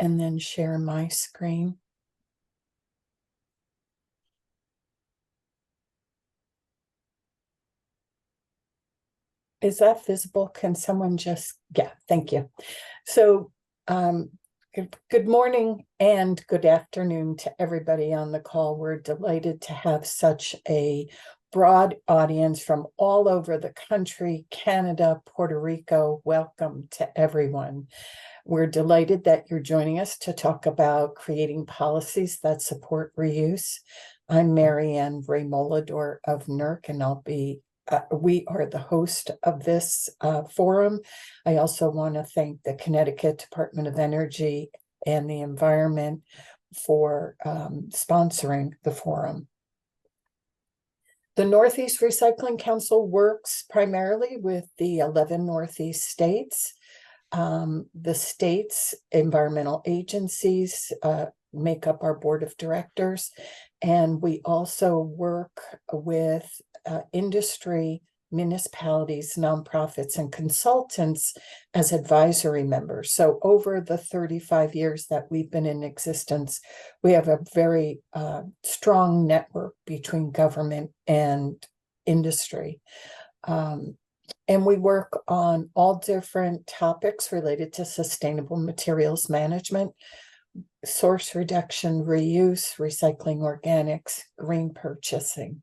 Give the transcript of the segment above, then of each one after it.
and then share my screen. Is that visible? Can someone just, yeah, thank you. So good morning and good afternoon to everybody on the call. We're delighted to have such a broad audience from all over the country, Canada, Puerto Rico. Welcome to everyone. We're delighted that you're joining us to talk about creating policies that support reuse. I'm Marianne Ray-Molador of NERC, and we are the host of this forum. I also want to thank the Connecticut Department of Energy and the Environment for sponsoring the forum. The Northeast Recycling Council works primarily with the 11 Northeast states. The state's environmental agencies make up our board of directors, and we also work with industry, municipalities, nonprofits, and consultants as advisory members. So over the 35 years that we've been in existence, we have a very strong network between government and industry. And we work on all different topics related to sustainable materials management, source reduction, reuse, recycling organics, green purchasing.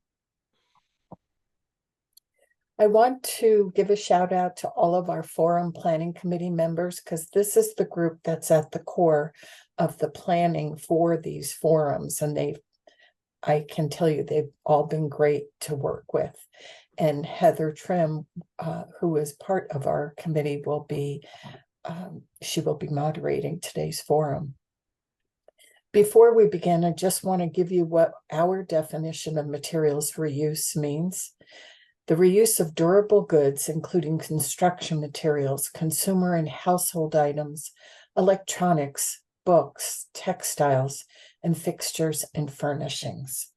I want to give a shout out to all of our forum planning committee members, because this is the group that's at the core of the planning for these forums. And I can tell you, they've all been great to work with. And Heather Trim, who is part of our committee, she will be moderating today's forum. Before we begin, I just want to give you what our definition of materials reuse means. The reuse of durable goods, including construction materials, consumer and household items, electronics, books, textiles, and fixtures and furnishings.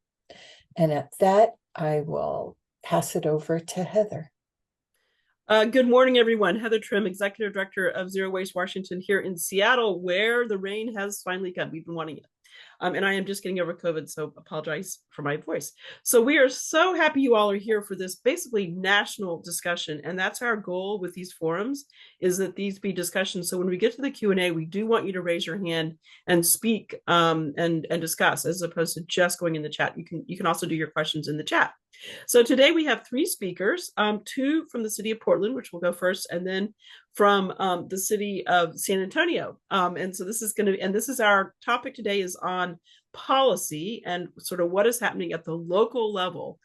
And at that, I will pass it over to Heather. Good morning, everyone. Heather Trim, Executive Director of Zero Waste Washington here in Seattle, where the rain has finally come. We've been wanting it. And I am just getting over COVID, so apologize for my voice. So we are so happy you all are here for this basically national discussion. And that's our goal with these forums, is that these be discussions. So when we get to the Q&A, we do want you to raise your hand and speak and discuss, as opposed to just going in the chat. You can also do your questions in the chat. So today we have three speakers, two from the city of Portland, which will go first, and then from the city of San Antonio. And so this is going to be, and this is our topic today, is on policy and sort of what is happening at the local level.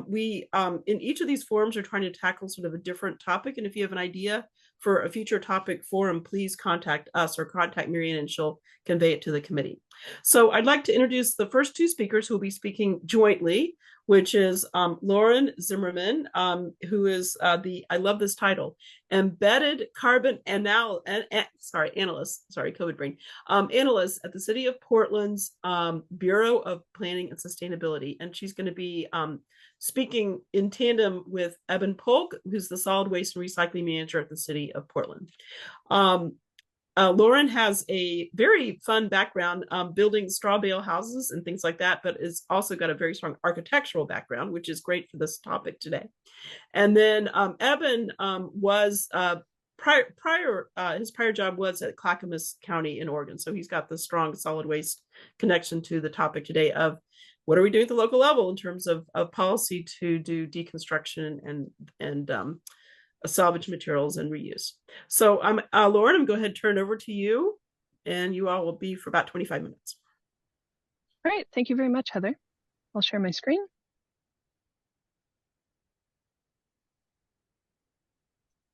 We in each of these forums are trying to tackle sort of a different topic. And if you have an idea for a future topic forum, please contact us or contact Marianne and she'll convey it to the committee. So I'd like to introduce the first two speakers who will be speaking jointly, which is Lauren Zimmerman, who is I love this title, Embedded Carbon Analyst, COVID brain, analyst at the City of Portland's Bureau of Planning and Sustainability. And she's going to be speaking in tandem with Eben Polk, who's the Solid Waste and Recycling Manager at the City of Portland. Lauren has a very fun background building straw bale houses and things like that, but has also got a very strong architectural background, which is great for this topic today. And then Eben was his prior job was at Clackamas County in Oregon. So he's got the strong solid waste connection to the topic today of what are we doing at the local level in terms of policy to do deconstruction and salvage materials and reuse. So Lauren, I'm going to go ahead and turn it over to you, and you all will be for about 25 minutes. All right, thank you very much, Heather. I'll share my screen.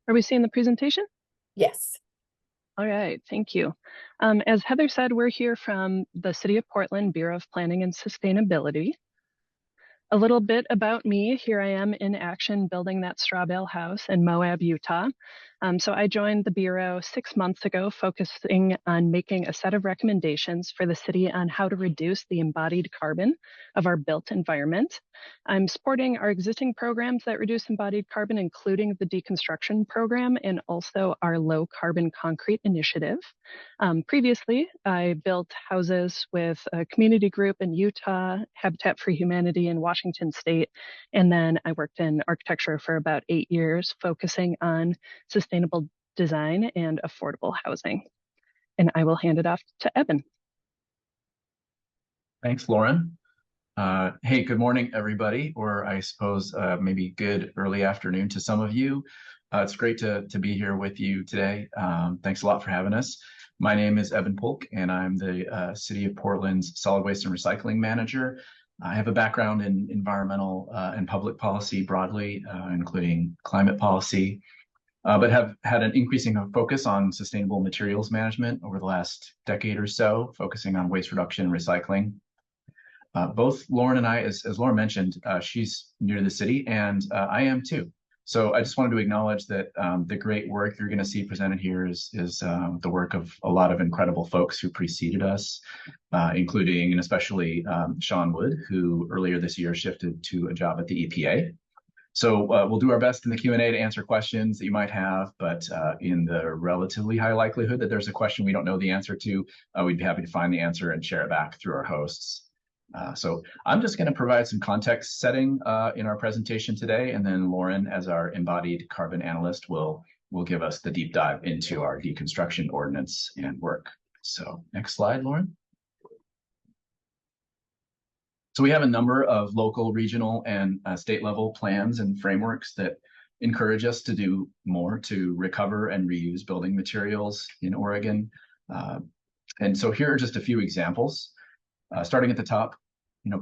Are we seeing the presentation? Yes. All right, thank you. As Heather said, we're here from the City of Portland Bureau of Planning and Sustainability. A little bit about me. Here I am in action building that straw bale house in Moab, Utah. So I joined the Bureau 6 months ago, focusing on making a set of recommendations for the city on how to reduce the embodied carbon of our built environment. I'm supporting our existing programs that reduce embodied carbon, including the deconstruction program and also our low carbon concrete initiative. Previously, I built houses with a community group in Utah, Habitat for Humanity in Washington State, and then I worked in architecture for about 8 years, focusing on sustainable design and affordable housing. And I will hand it off to Evan. Thanks, Lauren. Hey, good morning, everybody, or I suppose maybe good early afternoon to some of you. It's great to be here with you today. Thanks a lot for having us. My name is Evan Polk, and I'm the City of Portland's Solid Waste and Recycling Manager. I have a background in environmental and public policy broadly, including climate policy, but have had an increasing focus on sustainable materials management over the last decade or so, focusing on waste reduction and recycling. Both Lauren and I, as Lauren mentioned, she's new to the city, and I am too. So I just wanted to acknowledge that the great work you're going to see presented here is the work of a lot of incredible folks who preceded us, including and especially Sean Wood, who earlier this year shifted to a job at the EPA. So we'll do our best in the Q&A to answer questions that you might have, but in the relatively high likelihood that there's a question we don't know the answer to, we'd be happy to find the answer and share it back through our hosts. So I'm just going to provide some context setting in our presentation today, and then Lauren, as our embodied carbon analyst, will give us the deep dive into our deconstruction ordinance and work. So next slide, Lauren. So we have a number of local, regional, and state level plans and frameworks that encourage us to do more to recover and reuse building materials in Oregon. And so here are just a few examples. Starting at the top,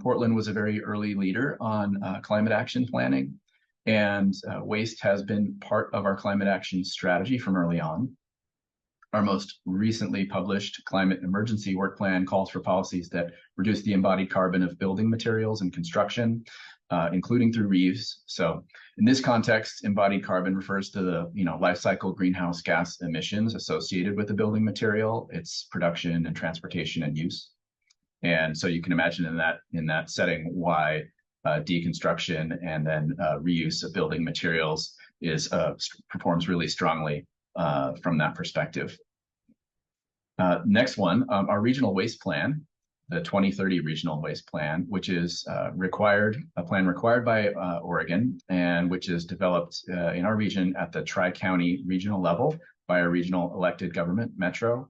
Portland was a very early leader on climate action planning, and waste has been part of our climate action strategy from early on. Our most recently published climate emergency work plan calls for policies that reduce the embodied carbon of building materials and construction, including through reuse. So in this context, embodied carbon refers to the life cycle greenhouse gas emissions associated with the building material, its production and transportation and use. And so you can imagine in that setting why deconstruction and then reuse of building materials performs really strongly from that perspective. Next one, our regional waste plan, the 2030 regional waste plan, which is a plan required by Oregon, and which is developed in our region at the tri-county regional level by a regional elected government, Metro.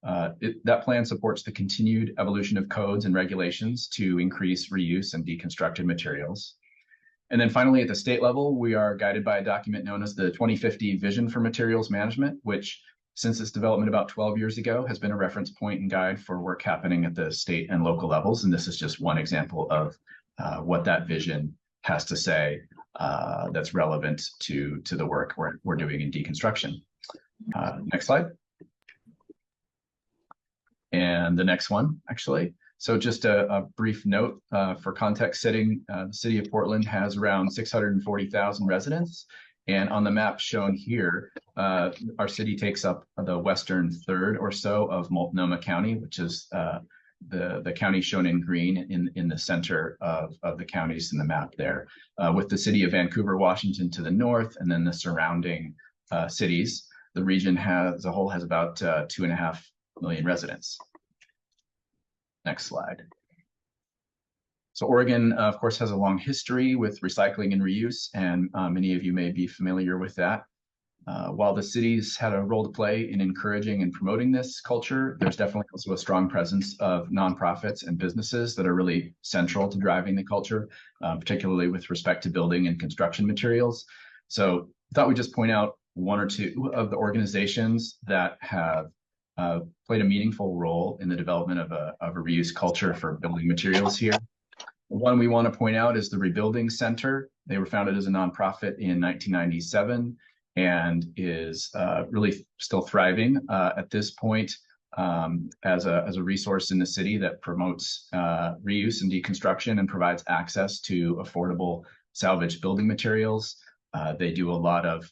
That plan supports the continued evolution of codes and regulations to increase reuse and deconstructed materials. And then finally, at the state level, we are guided by a document known as the 2050 Vision for Materials Management, which since its development about 12 years ago has been a reference point and guide for work happening at the state and local levels. And this is just one example of what that vision has to say that's relevant to the work we're doing in deconstruction. Next slide. And the next one, actually. So just a brief note for context setting, the city of Portland has around 640,000 residents. And on the map shown here, our city takes up the western third or so of Multnomah County, which is the county shown in green in the center of the counties in the map there, with the city of Vancouver, Washington to the north, and then the surrounding cities. The region as a whole has about 2.5 million residents. Next slide. So Oregon, of course, has a long history with recycling and reuse, and many of you may be familiar with that. While the city's had a role to play in encouraging and promoting this culture, there's definitely also a strong presence of nonprofits and businesses that are really central to driving the culture, particularly with respect to building and construction materials. So I thought we'd just point out one or two of the organizations that have played a meaningful role in the development of a reuse culture for building materials here. One we want to point out is the Rebuilding Center. They were founded as a nonprofit in 1997 and is really still thriving at this point. as a resource in the city that promotes reuse and deconstruction and provides access to affordable salvaged building materials. They do a lot of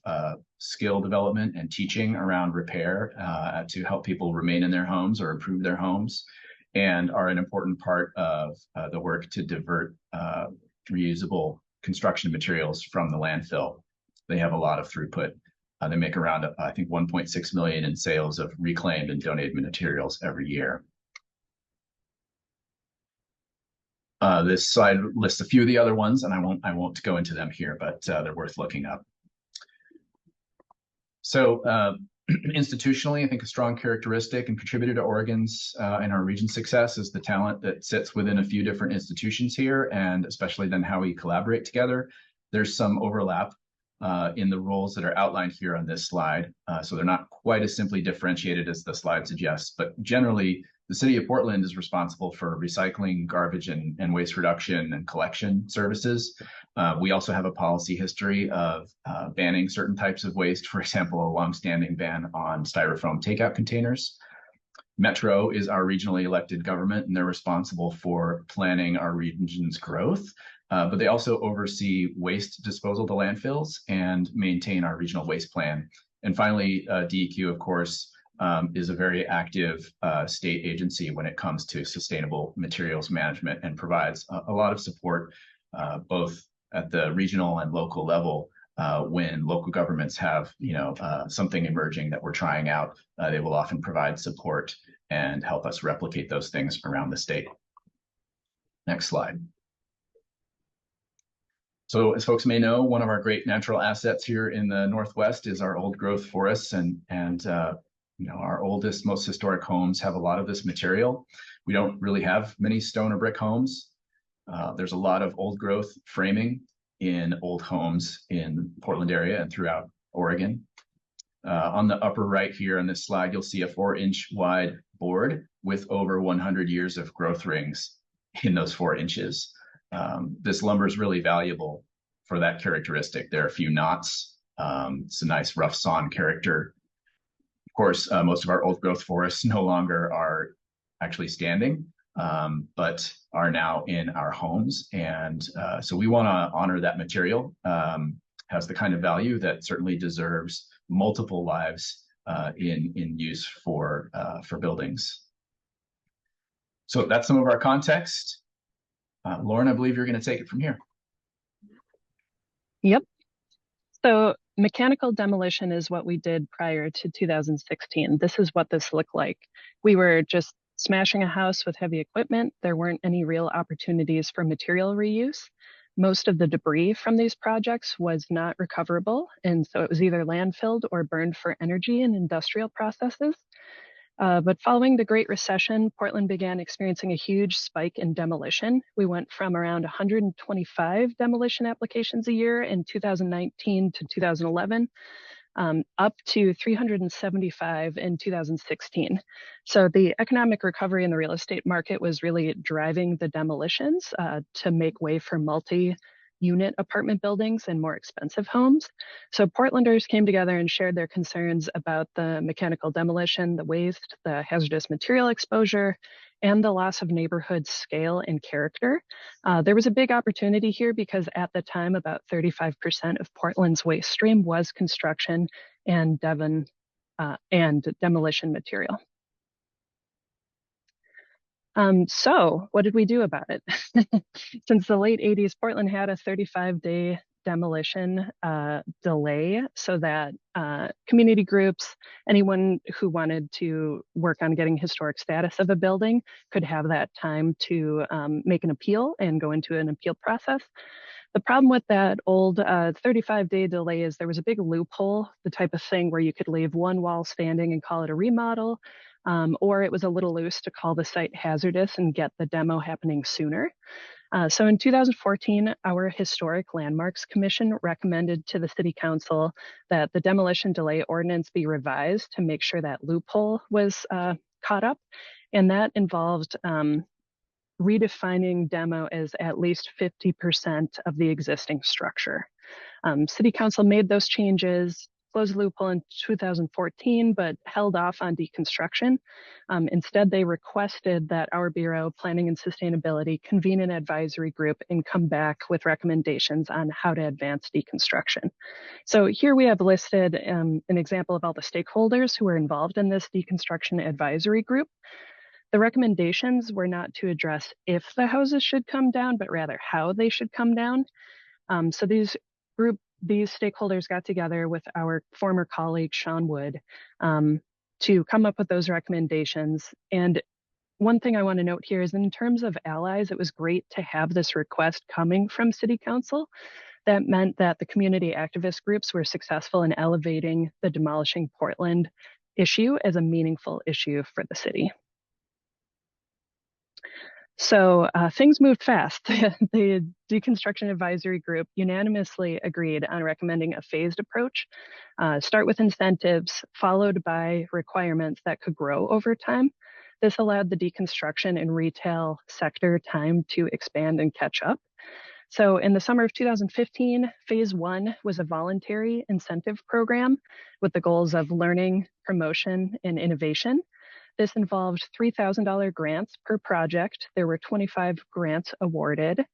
skill development and teaching around repair to help people remain in their homes or improve their homes, and are an important part of the work to divert reusable construction materials from the landfill. They have a lot of throughput. They make around, I think, 1.6 million in sales of reclaimed and donated materials every year. This slide lists a few of the other ones, and I won't go into them here, but they're worth looking up. So institutionally, I think a strong characteristic and contributor to Oregon's and our region's success is the talent that sits within a few different institutions here, and especially then how we collaborate together. There's some overlap in the roles that are outlined here on this slide. So they're not quite as simply differentiated as the slide suggests, but generally the city of Portland is responsible for recycling, garbage and waste reduction and collection services. We also have a policy history of banning certain types of waste, for example, a longstanding ban on styrofoam takeout containers. Metro is our regionally elected government, and they're responsible for planning our region's growth. But they also oversee waste disposal to landfills and maintain our regional waste plan. And finally, DEQ, of course, is a very active state agency when it comes to sustainable materials management, and provides a lot of support both at the regional and local level. When local governments have, something emerging that we're trying out, they will often provide support and help us replicate those things around the state. Next slide. So as folks may know, one of our great natural assets here in the Northwest is our old growth forests, and our oldest, most historic homes have a lot of this material. We don't really have many stone or brick homes. There's a lot of old growth framing in old homes in Portland area and throughout Oregon. On the upper right here on this slide, you'll see a 4-inch wide board with over 100 years of growth rings in those 4 inches. This lumber is really valuable for that characteristic. There are a few knots. It's a nice rough sawn character. Of course, most of our old growth forests no longer are actually standing, but are now in our homes. And so we want to honor that material. Has the kind of value that certainly deserves multiple lives in use for buildings. So that's some of our context. Lauren, I believe you're going to take it from here. Yep. So mechanical demolition is what we did prior to 2016. This is what this looked like. We were just smashing a house with heavy equipment. There weren't any real opportunities for material reuse. Most of the debris from these projects was not recoverable, and so it was either landfilled or burned for energy and industrial processes. But following the Great Recession, Portland began experiencing a huge spike in demolition. We went from around 125 demolition applications a year in 2019 to 2011, up to 375 in 2016. So the economic recovery in the real estate market was really driving the demolitions to make way for multi-unit apartment buildings and more expensive homes. So Portlanders came together and shared their concerns about the mechanical demolition, the waste, the hazardous material exposure, and the loss of neighborhood scale and character. There was a big opportunity here because at the time, about 35% of Portland's waste stream was construction and demolition material. So what did we do about it? Since the late 80s, Portland had a 35-day demolition delay so that community groups, anyone who wanted to work on getting historic status of a building could have that time to make an appeal and go into an appeal process. The problem with that old 35-day delay is there was a big loophole, the type of thing where you could leave one wall standing and call it a remodel, or it was a little loose to call the site hazardous and get the demo happening sooner. So in 2014, our Historic Landmarks Commission recommended to the City Council that the demolition delay ordinance be revised to make sure that loophole was caught up. And that involved redefining demo as at least 50% of the existing structure. City Council made those changes. closed the loophole in 2014, but held off on deconstruction. Instead, they requested that our Bureau, Planning and Sustainability, convene an advisory group and come back with recommendations on how to advance deconstruction. So here we have listed an example of all the stakeholders who were involved in this deconstruction advisory group. The recommendations were not to address if the houses should come down, but rather how they should come down. So these stakeholders got together with our former colleague, Sean Wood, to come up with those recommendations. And one thing I want to note here is in terms of allies, it was great to have this request coming from City Council. That meant that the community activist groups were successful in elevating the demolishing Portland issue as a meaningful issue for the city. So things moved fast. The Deconstruction Advisory Group unanimously agreed on recommending a phased approach, start with incentives, followed by requirements that could grow over time. This allowed the deconstruction and retail sector time to expand and catch up. So in the summer of 2015, phase one was a voluntary incentive program with the goals of learning, promotion, and innovation. This involved $3,000 grants per project. There were 25 grants awarded.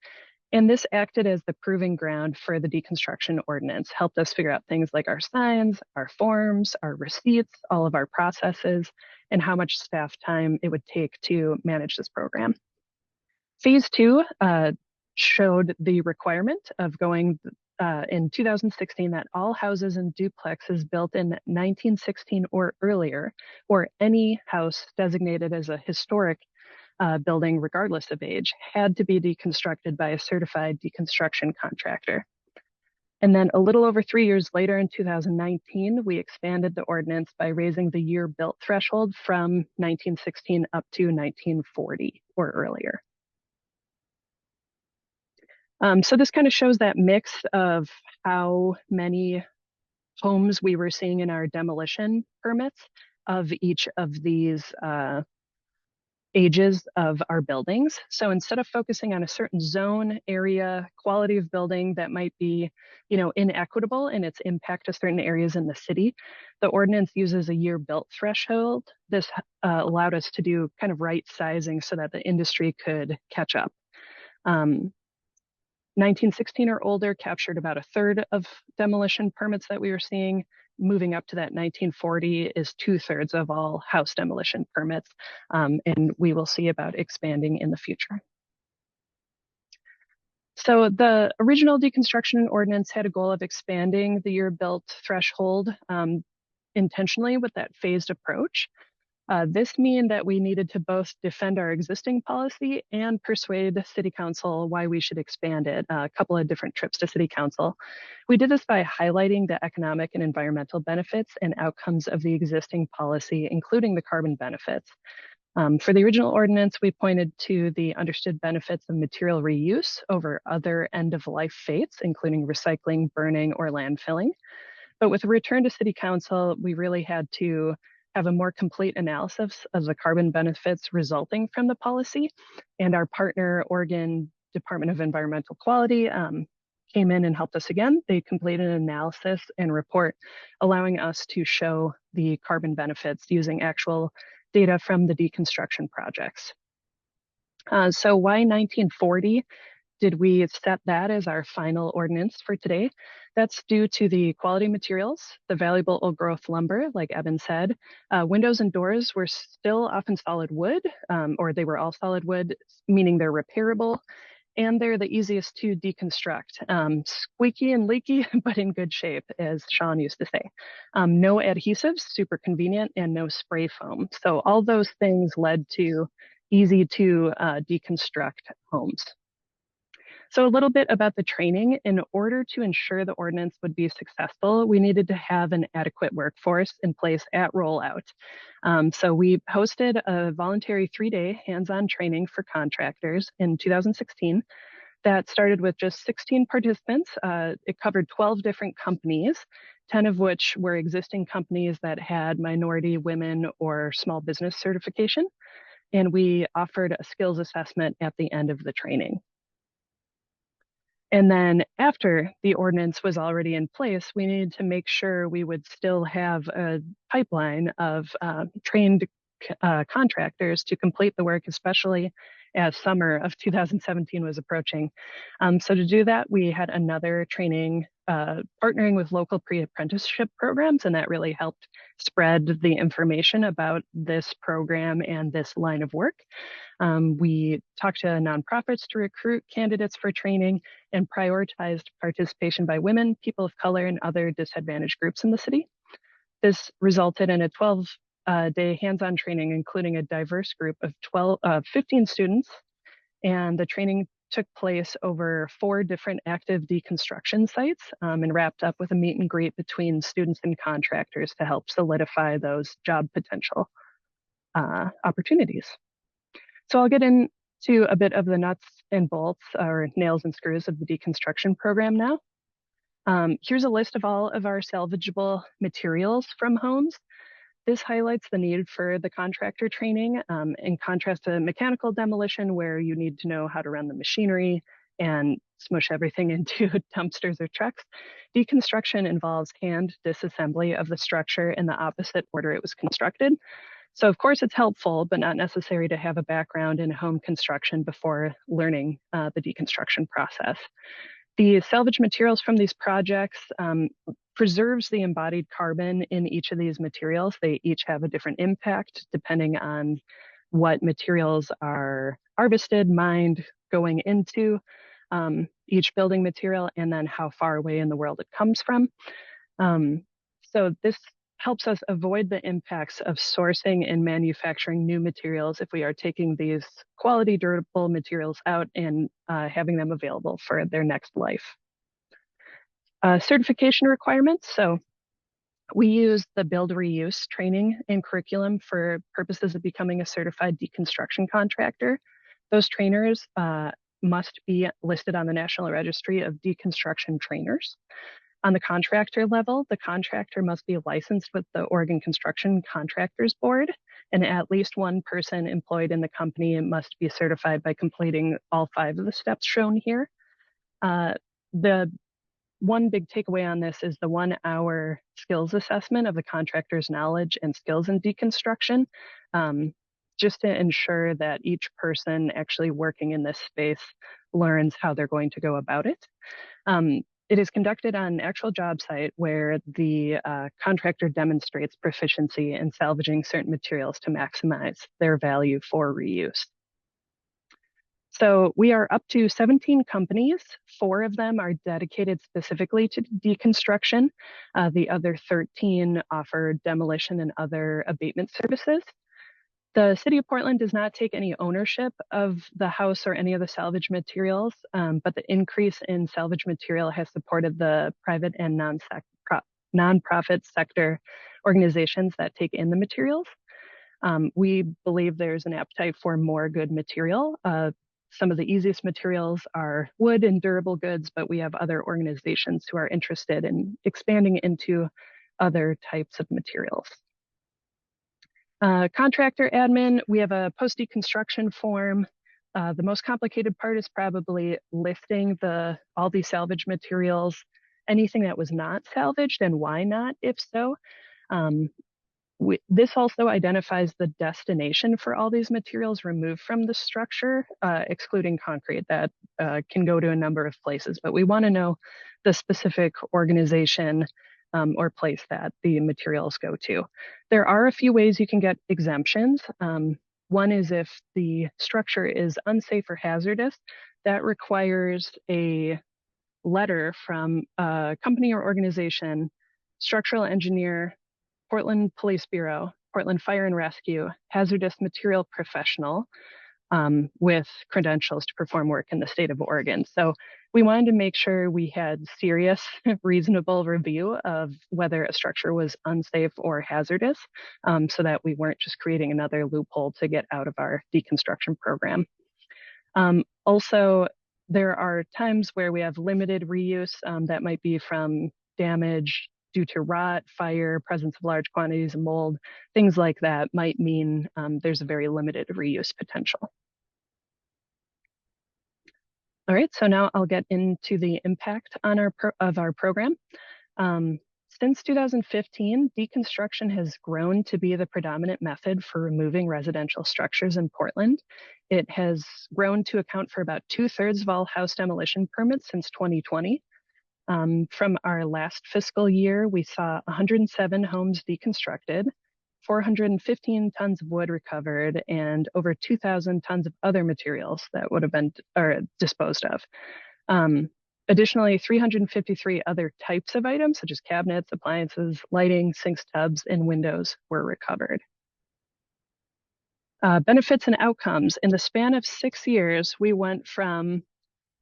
And this acted as the proving ground for the deconstruction ordinance, helped us figure out things like our signs, our forms, our receipts, all of our processes, and how much staff time it would take to manage this program. Phase two showed the requirement of going in 2016 that all houses and duplexes built in 1916 or earlier, or any house designated as a historic building, regardless of age, had to be deconstructed by a certified deconstruction contractor. And then a little over 3 years later, in 2019, we expanded the ordinance by raising the year built threshold from 1916 up to 1940 or earlier. So this kind of shows that mix of how many homes we were seeing in our demolition permits of each of these ages of our buildings. So instead of focusing on a certain zone, area, quality of building that might be, inequitable in its impact to certain areas in the city, the ordinance uses a year built threshold. This allowed us to do kind of right sizing so that the industry could catch up. 1916 or older captured about a third of demolition permits that we were seeing. Moving up to that 1940 is 2/3 of all house demolition permits, and we will see about expanding in the future. So the original deconstruction ordinance had a goal of expanding the year built threshold intentionally with that phased approach. This meant that we needed to both defend our existing policy and persuade City Council why we should expand it. A couple of different trips to City Council. We did this by highlighting the economic and environmental benefits and outcomes of the existing policy, including the carbon benefits. For the original ordinance, we pointed to the understood benefits of material reuse over other end-of-life fates, including recycling, burning, or landfilling. But with a return to City Council, we really had to have a more complete analysis of the carbon benefits resulting from the policy. And our partner, Oregon Department of Environmental Quality, came in and helped us again. They completed an analysis and report allowing us to show the carbon benefits using actual data from the deconstruction projects. So why 1940? Did we set that as our final ordinance for today? That's due to the quality materials, the valuable old growth lumber, like Eben said. Windows and doors were still often solid wood, or they were all solid wood, meaning they're repairable, and they're the easiest to deconstruct. Squeaky and leaky, but in good shape, as Sean used to say. No adhesives, super convenient, and no spray foam. So all those things led to easy to deconstruct homes. So a little bit about the training. In order to ensure the ordinance would be successful, we needed to have an adequate workforce in place at rollout. So we hosted a voluntary 3-day hands-on training for contractors in 2016 that started with just 16 participants. It covered 12 different companies, 10 of which were existing companies that had minority, women, or small business certification. And we offered a skills assessment at the end of the training. And then after the ordinance was already in place, we needed to make sure we would still have a pipeline of trained contractors to complete the work, especially as summer of 2017 was approaching. So to do that, we had another training, partnering with local pre-apprenticeship programs, and that really helped spread the information about this program and this line of work. We talked to nonprofits to recruit candidates for training and prioritized participation by women, people of color, and other disadvantaged groups in the city. This resulted in a 12-day hands-on training, including a diverse group of 15 students, and the training took place over 4 different active deconstruction sites and wrapped up with a meet and greet between students and contractors to help solidify those job potential opportunities. So I'll get into a bit of the nuts and bolts or nails and screws of the deconstruction program now. Here's a list of all of our salvageable materials from homes. This highlights the need for the contractor training in contrast to mechanical demolition, where you need to know how to run the machinery and smush everything into dumpsters or trucks. Deconstruction involves hand disassembly of the structure in the opposite order it was constructed. So of course it's helpful, but not necessary to have a background in home construction before learning the deconstruction process. The salvage materials from these projects preserves the embodied carbon in each of these materials. They each have a different impact depending on what materials are harvested, mined, going into each building material, and then how far away in the world it comes from. So this helps us avoid the impacts of sourcing and manufacturing new materials if we are taking these quality, durable materials out and having them available for their next life. Certification requirements. So we use the build reuse training and curriculum for purposes of becoming a certified deconstruction contractor. Those trainers must be listed on the National Registry of Deconstruction Trainers. On the contractor level, the contractor must be licensed with the Oregon Construction Contractors Board, and at least one person employed in the company must be certified by completing all 5 of the steps shown here. The one big takeaway on this is the 1-hour skills assessment of the contractor's knowledge and skills in deconstruction, just to ensure that each person actually working in this space learns how they're going to go about it. It is conducted on an actual job site where the contractor demonstrates proficiency in salvaging certain materials to maximize their value for reuse. So we are up to 17 companies. 4 of them are dedicated specifically to deconstruction. The other 13 offer demolition and other abatement services. The City of Portland does not take any ownership of the house or any of the salvage materials, but the increase in salvage material has supported the private and nonprofit sector organizations that take in the materials. We believe there's an appetite for more good material. Some of the easiest materials are wood and durable goods, but we have other organizations who are interested in expanding into other types of materials. Contractor admin, we have a post-deconstruction form. The most complicated part is probably listing all these salvage materials, anything that was not salvaged and why not, if so. This also identifies the destination for all these materials removed from the structure, excluding concrete that can go to a number of places, but we want to know the specific organization or place that the materials go to. There are a few ways you can get exemptions. One is if the structure is unsafe or hazardous, that requires a letter from a company or organization, structural engineer, Portland Police Bureau, Portland Fire and Rescue, hazardous material professional, with credentials to perform work in the state of Oregon. So we wanted to make sure we had serious, reasonable review of whether a structure was unsafe or hazardous, so that we weren't just creating another loophole to get out of our deconstruction program. Also, there are times where we have limited reuse that might be from damage due to rot, fire, presence of large quantities of mold, things like that might mean there's a very limited reuse potential. All right, so now I'll get into the impact on our program. Since 2015, deconstruction has grown to be the predominant method for removing residential structures in Portland. It has grown to account for about 2/3 of all house demolition permits since 2020. From our last fiscal year, we saw 107 homes deconstructed, 415 tons of wood recovered, and over 2,000 tons of other materials that would have been disposed of. Additionally, 353 other types of items, such as cabinets, appliances, lighting, sinks, tubs, and windows, were recovered. Benefits and outcomes. In the span of 6 years, we went from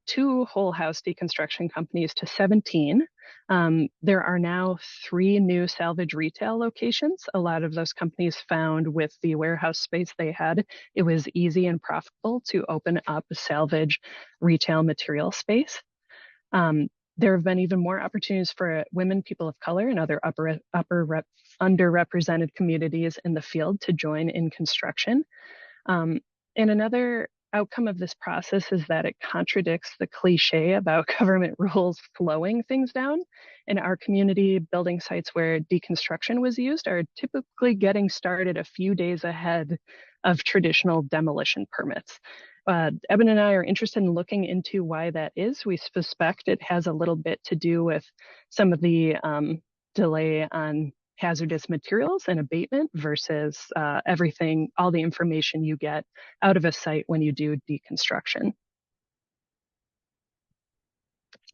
2 whole house deconstruction companies to 17. There are now 3 new salvage retail locations. A lot of those companies found with the warehouse space they had, it was easy and profitable to open up a salvage retail material space. There have been even more opportunities for women, people of color, and other underrepresented communities in the field to join in construction. And another outcome of this process is that it contradicts the cliche about government rules slowing things down. In our community, building sites where deconstruction was used are typically getting started a few days ahead of traditional demolition permits. Eben and I are interested in looking into why that is. We suspect it has a little bit to do with some of the delay on hazardous materials and abatement versus all the information you get out of a site when you do deconstruction.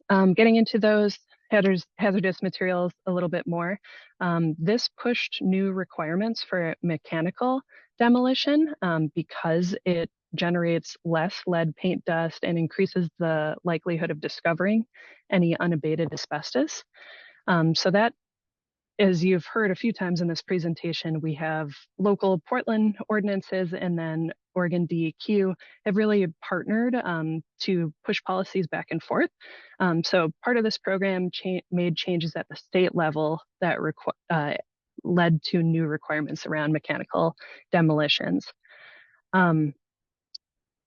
Getting into those hazardous materials a little bit more, this pushed new requirements for mechanical demolition because it generates less lead paint dust and increases the likelihood of discovering any unabated asbestos. So that, as you've heard a few times in this presentation, we have local Portland ordinances and then Oregon DEQ have really partnered to push policies back and forth. So part of this program made changes at the state level that led to new requirements around mechanical demolitions.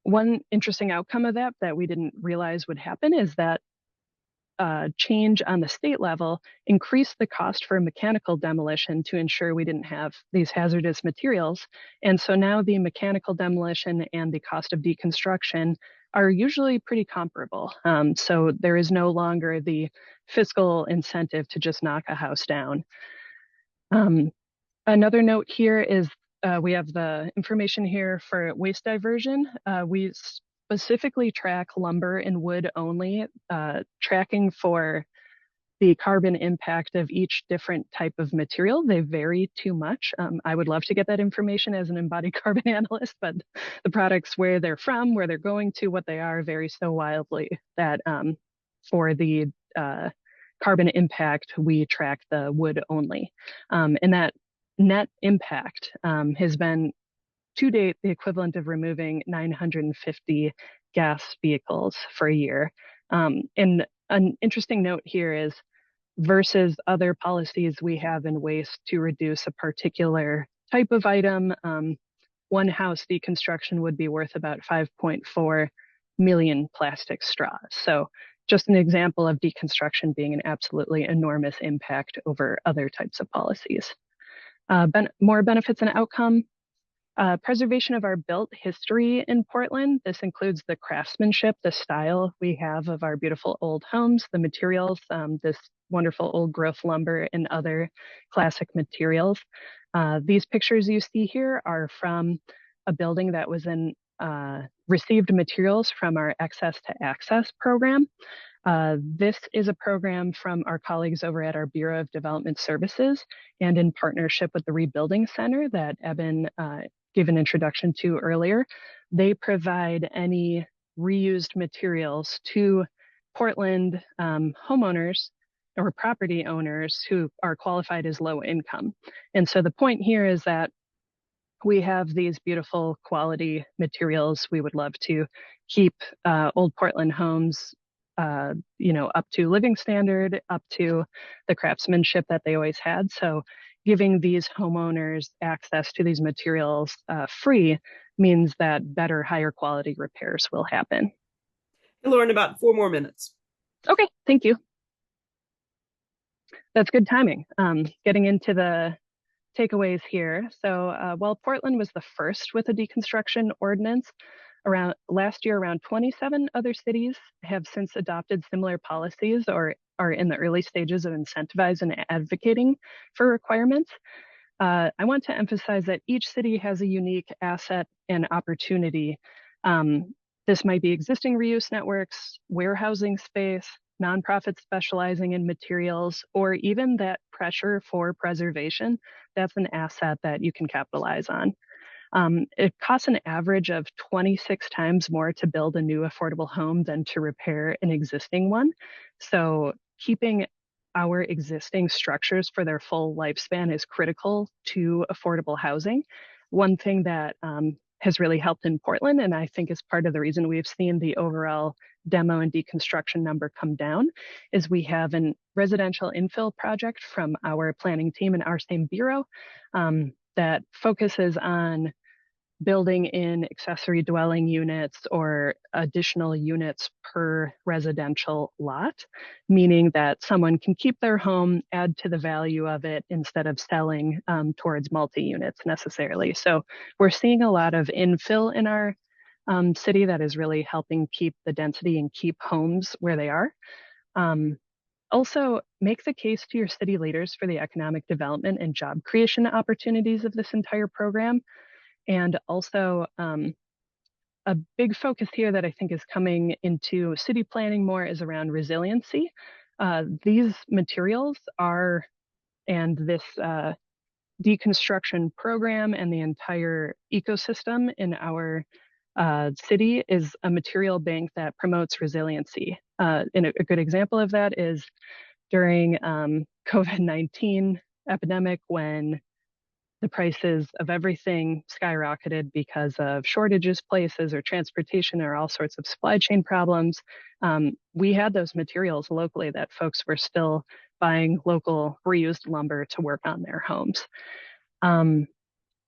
One interesting outcome of that we didn't realize would happen is that change on the state level increased the cost for mechanical demolition to ensure we didn't have these hazardous materials. And so now the mechanical demolition and the cost of deconstruction are usually pretty comparable. So there is no longer the fiscal incentive to just knock a house down. Another note here is we have the information here for waste diversion. We specifically track lumber and wood only, tracking for the carbon impact of each different type of material. They vary too much. I would love to get that information as an embodied carbon analyst, but the products, where they're from, where they're going to, what they are, vary so wildly that for the carbon impact, we track the wood only. And that net impact has been, to date, the equivalent of removing 950 gas vehicles for a year. And an interesting note here is, versus other policies we have in waste to reduce a particular type of item, one house deconstruction would be worth about 5.4 million plastic straws. So just an example of deconstruction being an absolutely enormous impact over other types of policies. More benefits and outcome. Preservation of our built history in Portland. This includes the craftsmanship, the style we have of our beautiful old homes, the materials, this wonderful old growth lumber and other classic materials. These pictures you see here are from a building that was received materials from our Access to Access program. This is a program from our colleagues over at our Bureau of Development Services and in partnership with the Rebuilding Center that Eben gave an introduction to earlier. They provide any reused materials to Portland homeowners or property owners who are qualified as low income. And so the point here is that we have these beautiful quality materials. We would love to keep old Portland homes up to living standard, up to the craftsmanship that they always had. So giving these homeowners access to these materials free means that better, higher quality repairs will happen. Lauren, about 4 more minutes. Okay, thank you. That's good timing. Getting into the takeaways here. So while Portland was the first with a deconstruction ordinance, last year, around 27 other cities have since adopted similar policies or are in the early stages of incentivizing and advocating for requirements. I want to emphasize that each city has a unique asset and opportunity. This might be existing reuse networks, warehousing space, nonprofits specializing in materials, or even that pressure for preservation. That's an asset that you can capitalize on. It costs an average of 26 times more to build a new affordable home than to repair an existing one. So keeping our existing structures for their full lifespan is critical to affordable housing. One thing that has really helped in Portland, and I think is part of the reason we've seen the overall demo and deconstruction number come down, is we have a residential infill project from our planning team in our same bureau that focuses on building in accessory dwelling units or additional units per residential lot, meaning that someone can keep their home, add to the value of it instead of selling towards multi-units necessarily. So we're seeing a lot of infill in our city that is really helping keep the density and keep homes where they are. Also, make the case to your city leaders for the economic development and job creation opportunities of this entire program. And also, a big focus here that I think is coming into city planning more is around resiliency. These materials and this deconstruction program and the entire ecosystem in our city is a material bank that promotes resiliency. And a good example of that is during COVID-19 epidemic, when the prices of everything skyrocketed because of shortages places or transportation or all sorts of supply chain problems. We had those materials locally that folks were still buying local reused lumber to work on their homes. And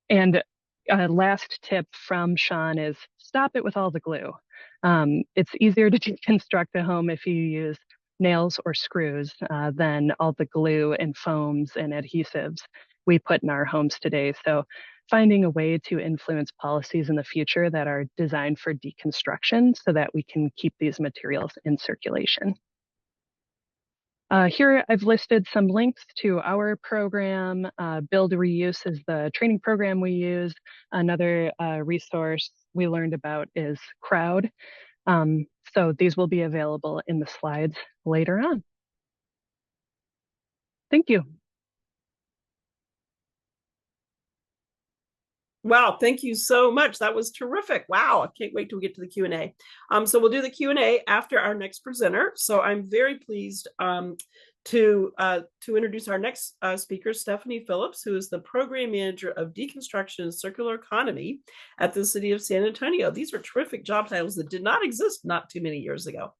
a last tip from Sean is stop it with all the glue. It's easier to deconstruct a home if you use nails or screws than all the glue and foams and adhesives we put in our homes today. So finding a way to influence policies in the future that are designed for deconstruction so that we can keep these materials in circulation. Here I've listed some links to our program. Build Reuse is the training program we use. Another resource we learned about is Crowd. So these will be available in the slides later on. Thank you. Wow, thank you so much. That was terrific. Wow, I can't wait till we get to the Q&A. So we'll do the Q&A after our next presenter. So I'm very pleased to introduce our next speaker, Stephanie Phillips, who is the Program Manager of Deconstruction and Circular Economy at the City of San Antonio. These are terrific job titles that did not exist not too many years ago.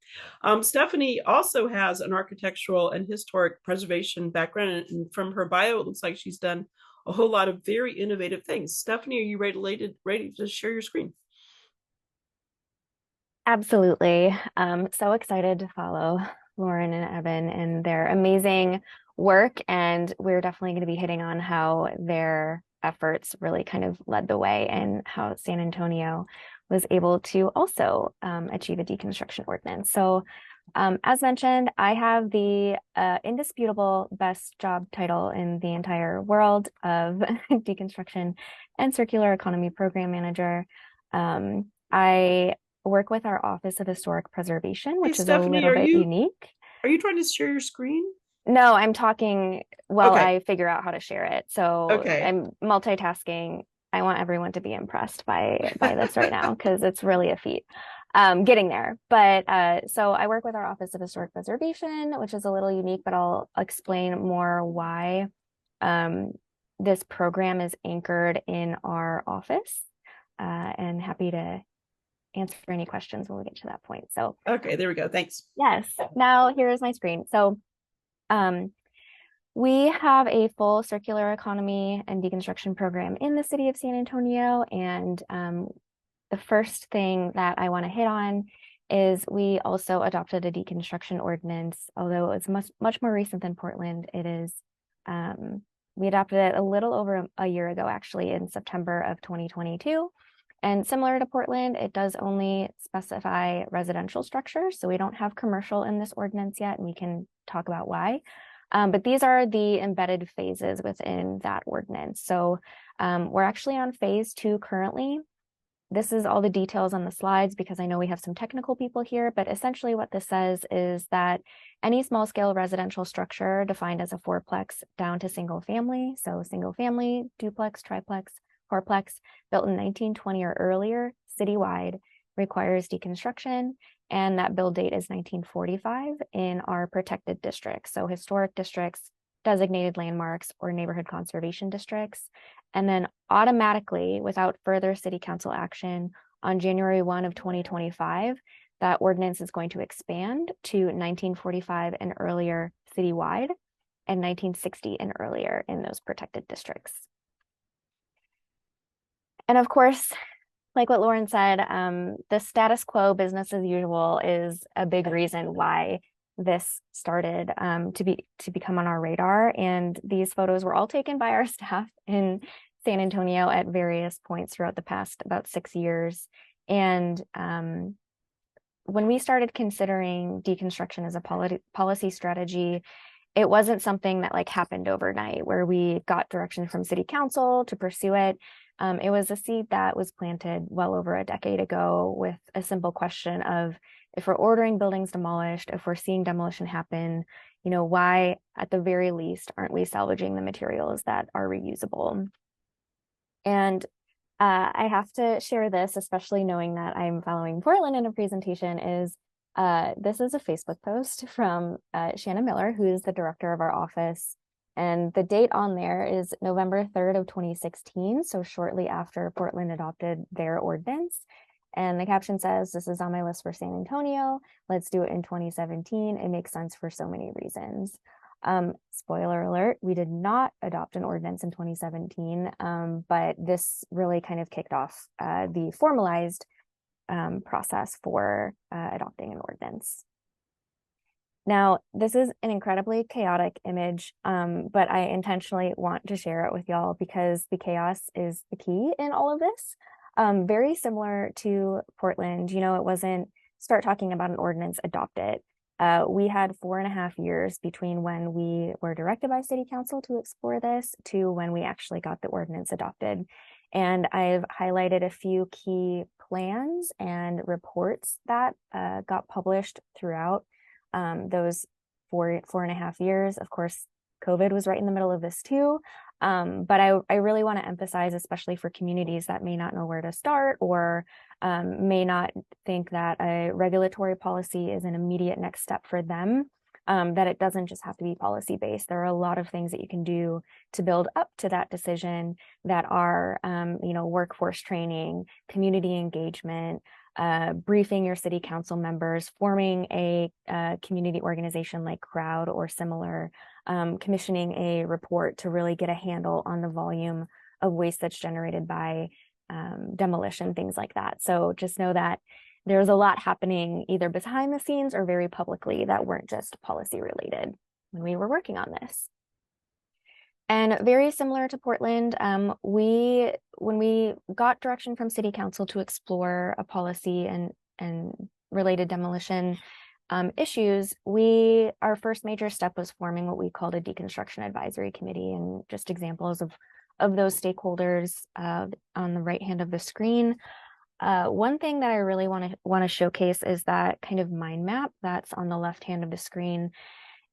Stephanie also has an architectural and historic preservation background, and from her bio, it looks like she's done a whole lot of very innovative things. Stephanie, are you ready to share your screen? Absolutely. So excited to follow Lauren and Evan and their amazing work. And we're definitely going to be hitting on how their efforts really kind of led the way and how San Antonio was able to also achieve a deconstruction ordinance. So as mentioned, I have the indisputable best job title in the entire world of Deconstruction and Circular Economy Program Manager. I work with our Office of Historic Preservation, which is Stephanie, a little bit unique. Are you trying to share your screen? No, I'm talking while I figure out how to share it. So I'm multitasking. I want everyone to be impressed by this right now because it's really a feat. Getting there. But so I work with our Office of Historic Preservation, which is a little unique, but I'll explain more why this program is anchored in our office, and happy to answer any questions when we get to that point. So okay, there we go. Thanks. Yes. Now here is my screen. So we have a full circular economy and deconstruction program in the city of San Antonio, and the first thing that I want to hit on is we also adopted a deconstruction ordinance, although it's much more recent than Portland. It is, we adopted it a little over a year ago, actually, in September of 2022. And similar to Portland, it does only specify residential structures. So we don't have commercial in this ordinance yet, and we can talk about why. But these are the embedded phases within that ordinance. So we're actually on phase 2 currently. This is all the details on the slides because I know we have some technical people here, but essentially what this says is that any small scale residential structure defined as a fourplex down to single family, so single family, duplex, triplex, fourplex, built in 1920 or earlier, citywide, requires deconstruction, and that build date is 1945 in our protected districts, so historic districts, designated landmarks, or neighborhood conservation districts. And then automatically, without further city council action, on January 1 of 2025, that ordinance is going to expand to 1945 and earlier citywide and 1960 and earlier in those protected districts. And of course, like what Lauren said, the status quo, business as usual, is a big reason why this started to become on our radar. And these photos were all taken by our staff in San Antonio at various points throughout the past about 6 years. And when we started considering deconstruction as a policy strategy, it wasn't something that like happened overnight where we got direction from city council to pursue it. It was a seed that was planted well over a decade ago with a simple question of, if we're ordering buildings demolished, if we're seeing demolition happen, you know, why at the very least aren't we salvaging the materials that are reusable? And I have to share this, especially knowing that I'm following Portland in a presentation, is this is a Facebook post from Shanna Miller, who is the director of our office. And the date on there is November 3rd of 2016, so shortly after Portland adopted their ordinance. And the caption says, "This is on my list for San Antonio. Let's do it in 2017. It makes sense for so many reasons." Spoiler alert, we did not adopt an ordinance in 2017, but this really kind of kicked off the formalized process for adopting an ordinance. Now, this is an incredibly chaotic image, but I intentionally want to share it with y'all because the chaos is the key in all of this. Very similar to Portland, you know, it wasn't start talking about an ordinance, adopt it. We had 4.5 years between when we were directed by City Council to explore this to when we actually got the ordinance adopted. And I've highlighted a few key plans and reports that got published throughout those 4.5 years. Of course, COVID was right in the middle of this too. But I really want to emphasize, especially for communities that may not know where to start or may not think that a regulatory policy is an immediate next step for them, that it doesn't just have to be policy based. There are a lot of things that you can do to build up to that decision that are, you know, workforce training, community engagement, briefing your city council members, forming a community organization like Crowd or similar, commissioning a report to really get a handle on the volume of waste that's generated by demolition, things like that. So just know that there's a lot happening either behind the scenes or very publicly that weren't just policy related when we were working on this. And very similar to Portland, when we got direction from City Council to explore a policy and related demolition issues, our first major step was forming what we called a deconstruction advisory committee, and just examples of those stakeholders on the right hand of the screen. One thing that I really want to showcase is that kind of mind map that's on the left hand of the screen.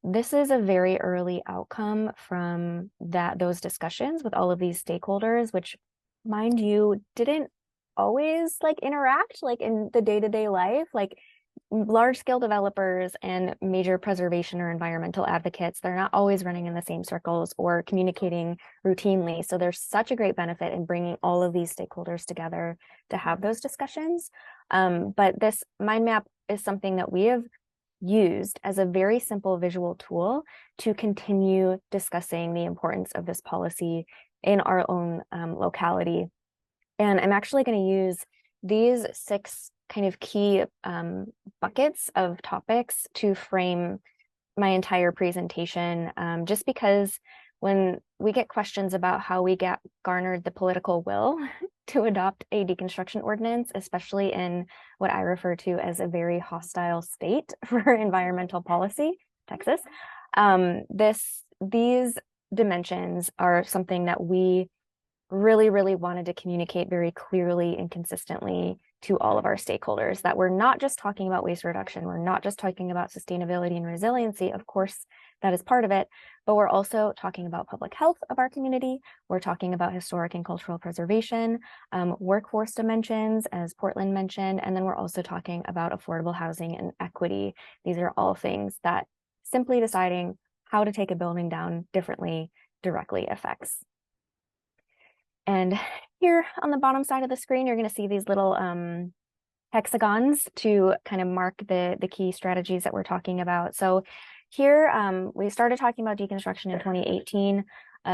This is a very early outcome from those discussions with all of these stakeholders, which, mind you, didn't always like interact like in the day-to-day life. Like large scale developers and major preservation or environmental advocates, they're not always running in the same circles or communicating routinely. So there's such a great benefit in bringing all of these stakeholders together to have those discussions. But this mind map is something that we have used as a very simple visual tool to continue discussing the importance of this policy in our own locality. And I'm actually going to use these 6 kind of key buckets of topics to frame my entire presentation, just because when we get questions about how we garnered the political will to adopt a deconstruction ordinance, especially in what I refer to as a very hostile state for environmental policy, Texas, these dimensions are something that we really wanted to communicate very clearly and consistently to all of our stakeholders, that we're not just talking about waste reduction, we're not just talking about sustainability and resiliency. Of course, that is part of it, but we're also talking about public health of our community. We're talking about historic and cultural preservation, workforce dimensions, as Portland mentioned, and then we're also talking about affordable housing and equity. These are all things that simply deciding how to take a building down differently directly affects. And here on the bottom side of the screen, you're going to see these little hexagons to kind of mark the key strategies that we're talking about. So here we started talking about deconstruction in 2018.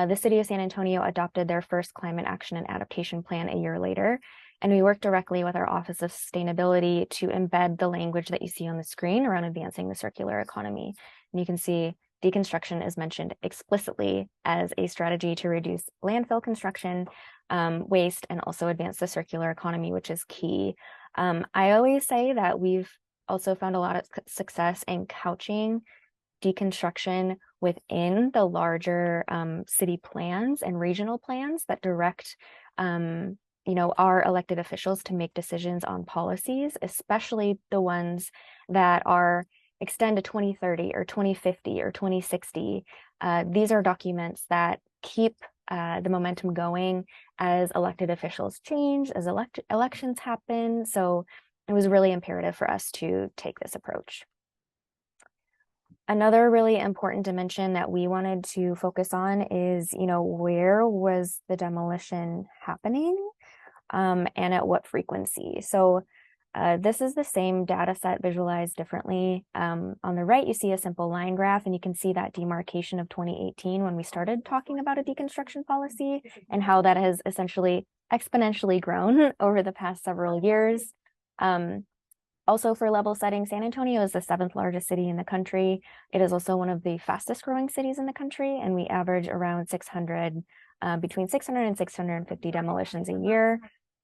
The city of San Antonio adopted their first climate action and adaptation plan a year later. And we worked directly with our Office of Sustainability to embed the language that you see on the screen around advancing the circular economy. And you can see deconstruction is mentioned explicitly as a strategy to reduce landfill construction waste and also advance the circular economy, which is key. I always say that we've also found a lot of success in couching deconstruction within the larger city plans and regional plans that direct our elected officials to make decisions on policies, especially the ones that extend to 2030 or 2050 or 2060. These are documents that keep the momentum going as elected officials change, as elections happen. So it was really imperative for us to take this approach. Another really important dimension that we wanted to focus on is, where was the demolition happening and at what frequency? So this is the same data set visualized differently. On the right, you see a simple line graph, and you can see that demarcation of 2018 when we started talking about a deconstruction policy and how that has essentially exponentially grown over the past several years. Also, for level setting, San Antonio is the 7th largest city in the country. It is also one of the fastest growing cities in the country, and we average around between 600 and 650 demolitions a year.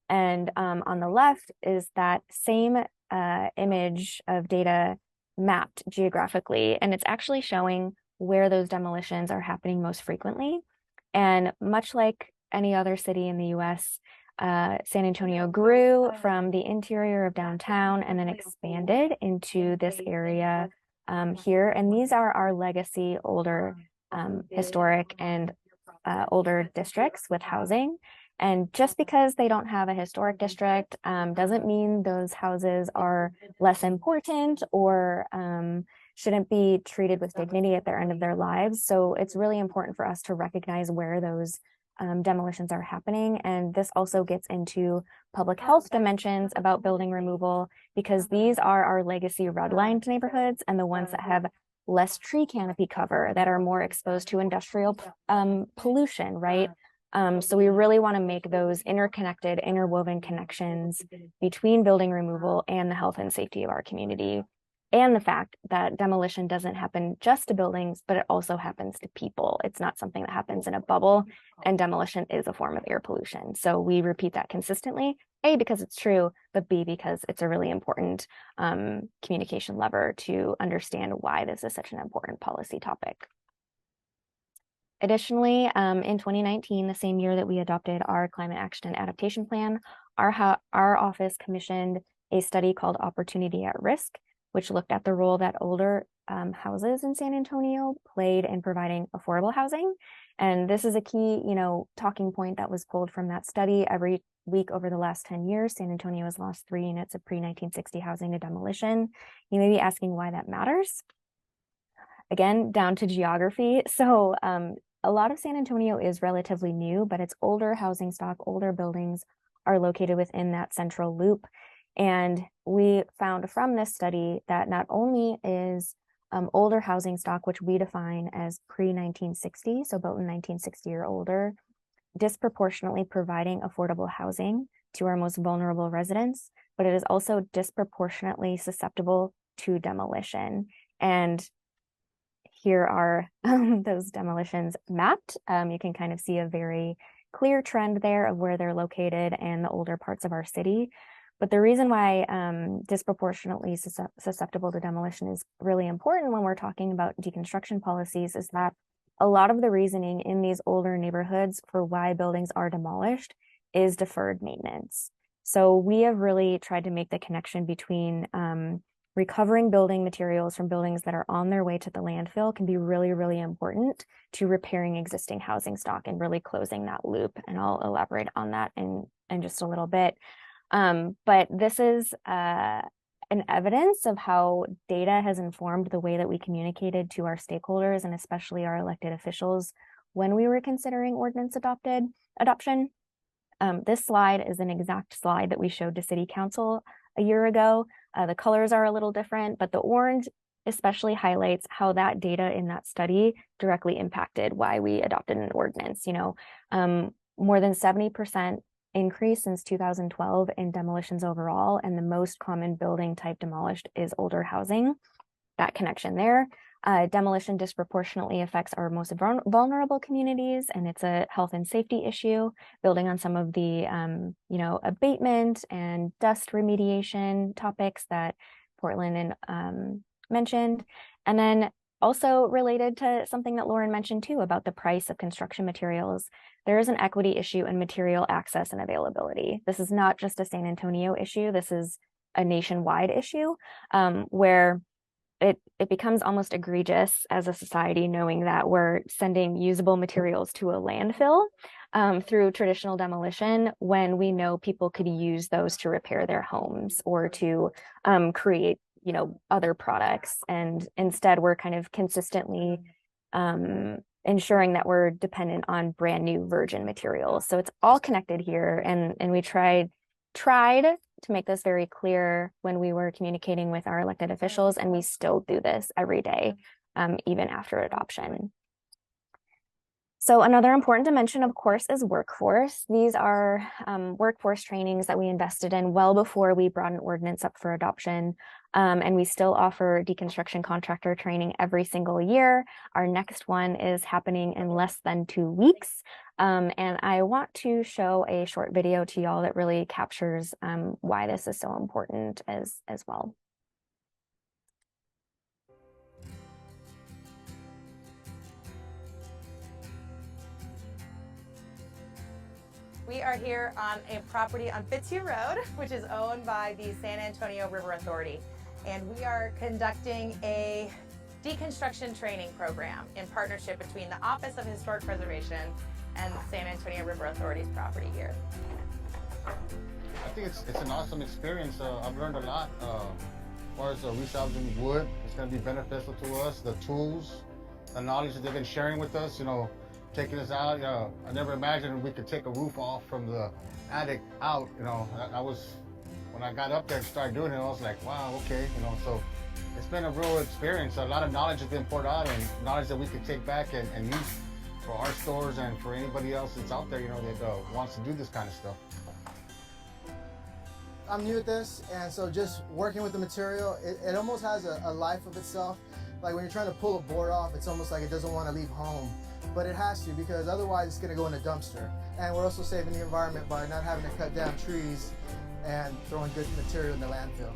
And on the left is that same image of data mapped geographically, and it's actually showing where those demolitions are happening most frequently. And much like any other city in the US, San Antonio grew from the interior of downtown and then expanded into this area here. And these are our legacy, older, historic and older districts with housing. And just because they don't have a historic district doesn't mean those houses are less important or shouldn't be treated with dignity at their end of their lives. So it's really important for us to recognize where those demolitions are happening. And this also gets into public health dimensions about building removal, because these are our legacy redlined neighborhoods and the ones that have less tree canopy cover, that are more exposed to industrial pollution, right? So we really want to make those interconnected, interwoven connections between building removal and the health and safety of our community, and the fact that demolition doesn't happen just to buildings, but it also happens to people. It's not something that happens in a bubble, and demolition is a form of air pollution. So we repeat that consistently, A, because it's true, but B, because it's a really important communication lever to understand why this is such an important policy topic. Additionally, in 2019, the same year that we adopted our climate action and adaptation plan, our office commissioned a study called Opportunity at Risk, which looked at the role that older houses in San Antonio played in providing affordable housing. And this is a key, talking point that was pulled from that study. Every week over the last 10 years, San Antonio has lost 3 units of pre-1960 housing to demolition. You may be asking why that matters. Again, down to geography. So a lot of San Antonio is relatively new, but its older housing stock, older buildings are located within that central loop. And we found from this study that not only is older housing stock, which we define as pre-1960, so built in 1960 or older, disproportionately providing affordable housing to our most vulnerable residents, but it is also disproportionately susceptible to demolition. And here are those demolitions mapped. You can kind of see a very clear trend there of where they're located and the older parts of our city. But the reason why disproportionately susceptible to demolition is really important when we're talking about deconstruction policies is that a lot of the reasoning in these older neighborhoods for why buildings are demolished is deferred maintenance. So we have really tried to make the connection between recovering building materials from buildings that are on their way to the landfill can be really, really important to repairing existing housing stock and really closing that loop. And I'll elaborate on that in just a little bit. But this is an evidence of how data has informed the way that we communicated to our stakeholders and especially our elected officials when we were considering ordinance adoption. This slide is an exact slide that we showed to City Council a year ago. The colors are a little different, but the orange especially highlights how that data in that study directly impacted why we adopted an ordinance. More than 70% increase since 2012 in demolitions overall, and the most common building type demolished is older housing. That connection there. Demolition disproportionately affects our most vulnerable communities, and it's a health and safety issue, building on some of the abatement and dust remediation topics that Portland mentioned. And then also related to something that Lauren mentioned too about the price of construction materials, there is an equity issue in material access and availability. This is not just a San Antonio issue. This is a nationwide issue where it becomes almost egregious as a society knowing that we're sending usable materials to a landfill through traditional demolition when we know people could use those to repair their homes or to create other products. And instead we're kind of consistently ensuring that we're dependent on brand new virgin materials. So it's all connected here, and we tried to make this very clear when we were communicating with our elected officials, and we still do this every day, even after adoption. So another important dimension, of course, is workforce. These are workforce trainings that we invested in well before we brought an ordinance up for adoption. And we still offer deconstruction contractor training every single year. Our next one is happening in less than 2 weeks. And I want to show a short video to y'all that really captures why this is so important as well. We are here on a property on Fitzhugh Road, which is owned by the San Antonio River Authority. And we are conducting a deconstruction training program in partnership between the Office of Historic Preservation and San Antonio River Authority's property here. I think it's an awesome experience. I've learned a lot. As far as resalvaging wood, it's going to be beneficial to us. The tools, the knowledge that they've been sharing with us, taking us out. I never imagined we could take a roof off from the attic out. I was, when I got up there and started doing it, I was like, wow, okay. So it's been a real experience. A lot of knowledge has been poured out, and knowledge that we could take back and use for our stores and for anybody else that's out there, that wants to do this kind of stuff. I'm new at this, and so just working with the material, it almost has a life of itself. Like when you're trying to pull a board off, it's almost like it doesn't want to leave home. But it has to, because otherwise it's going to go in a dumpster. And we're also saving the environment by not having to cut down trees and throwing good material in the landfill.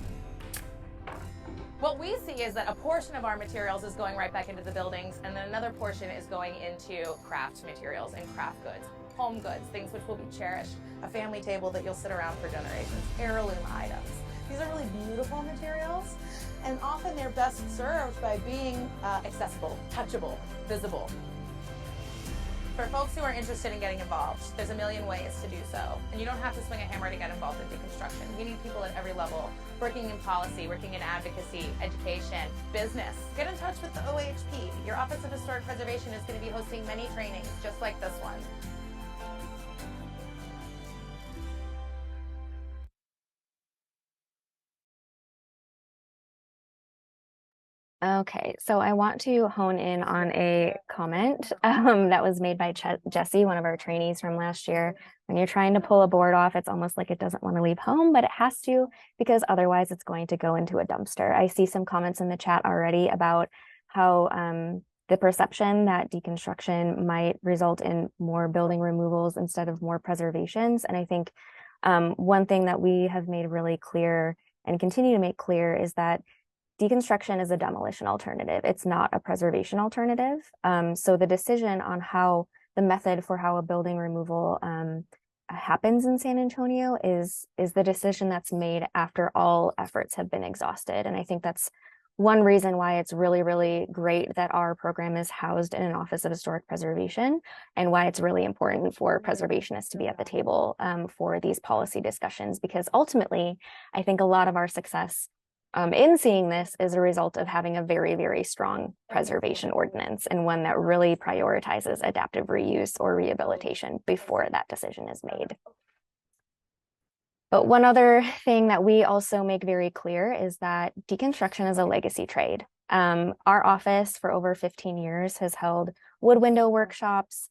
What we see is that a portion of our materials is going right back into the buildings, and then another portion is going into craft materials and craft goods, home goods, things which will be cherished, a family table that you'll sit around for generations, heirloom items. These are really beautiful materials, and often they're best served by being accessible, touchable, visible. For folks who are interested in getting involved, there's a million ways to do so. And you don't have to swing a hammer to get involved in deconstruction. We need people at every level, working in policy, working in advocacy, education, business. Get in touch with the OHP. Your Office of Historic Preservation is going to be hosting many trainings just like this one. Okay, so I want to hone in on a comment that was made by Jesse, one of our trainees from last year. When you're trying to pull a board off, it's almost like it doesn't want to leave home, but it has to because otherwise it's going to go into a dumpster. I see some comments in the chat already about how the perception that deconstruction might result in more building removals instead of more preservations. And I think one thing that we have made really clear and continue to make clear is that deconstruction is a demolition alternative. It's not a preservation alternative. So the decision on how the method for how a building removal happens in San Antonio is the decision that's made after all efforts have been exhausted. And I think that's one reason why it's really, really great that our program is housed in an Office of Historic Preservation, and why it's really important for preservationists to be at the table for these policy discussions, because ultimately, I think a lot of our success in seeing this is a result of having a very, very strong preservation ordinance, and one that really prioritizes adaptive reuse or rehabilitation before that decision is made. But one other thing that we also make very clear is that deconstruction is a legacy trade. Our office for over 15 years has held wood window workshops,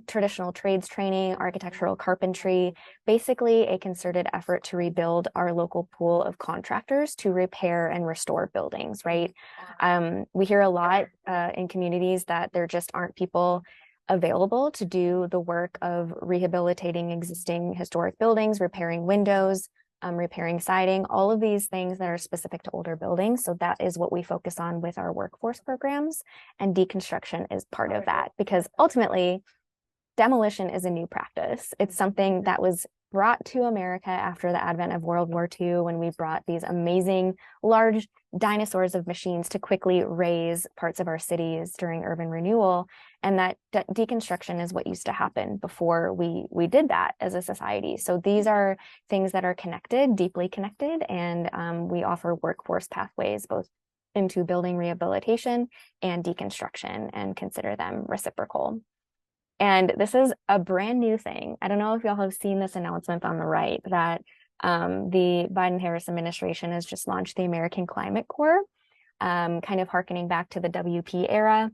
traditional trades training, architectural carpentry, basically a concerted effort to rebuild our local pool of contractors to repair and restore buildings, right? We hear a lot in communities that there just aren't people available to do the work of rehabilitating existing historic buildings, repairing windows, repairing siding, all of these things that are specific to older buildings. So that is what we focus on with our workforce programs, and deconstruction is part of that, because ultimately demolition is a new practice. It's something that was brought to America after the advent of World War II, when we brought these amazing large dinosaurs of machines to quickly raise parts of our cities during urban renewal. And that deconstruction is what used to happen before we did that as a society. So these are things that are connected, deeply connected, and we offer workforce pathways both into building rehabilitation and deconstruction, and consider them reciprocal. And this is a brand new thing. I don't know if y'all have seen this announcement on the right that the Biden-Harris administration has just launched the American Climate Corps, kind of hearkening back to the WPA era.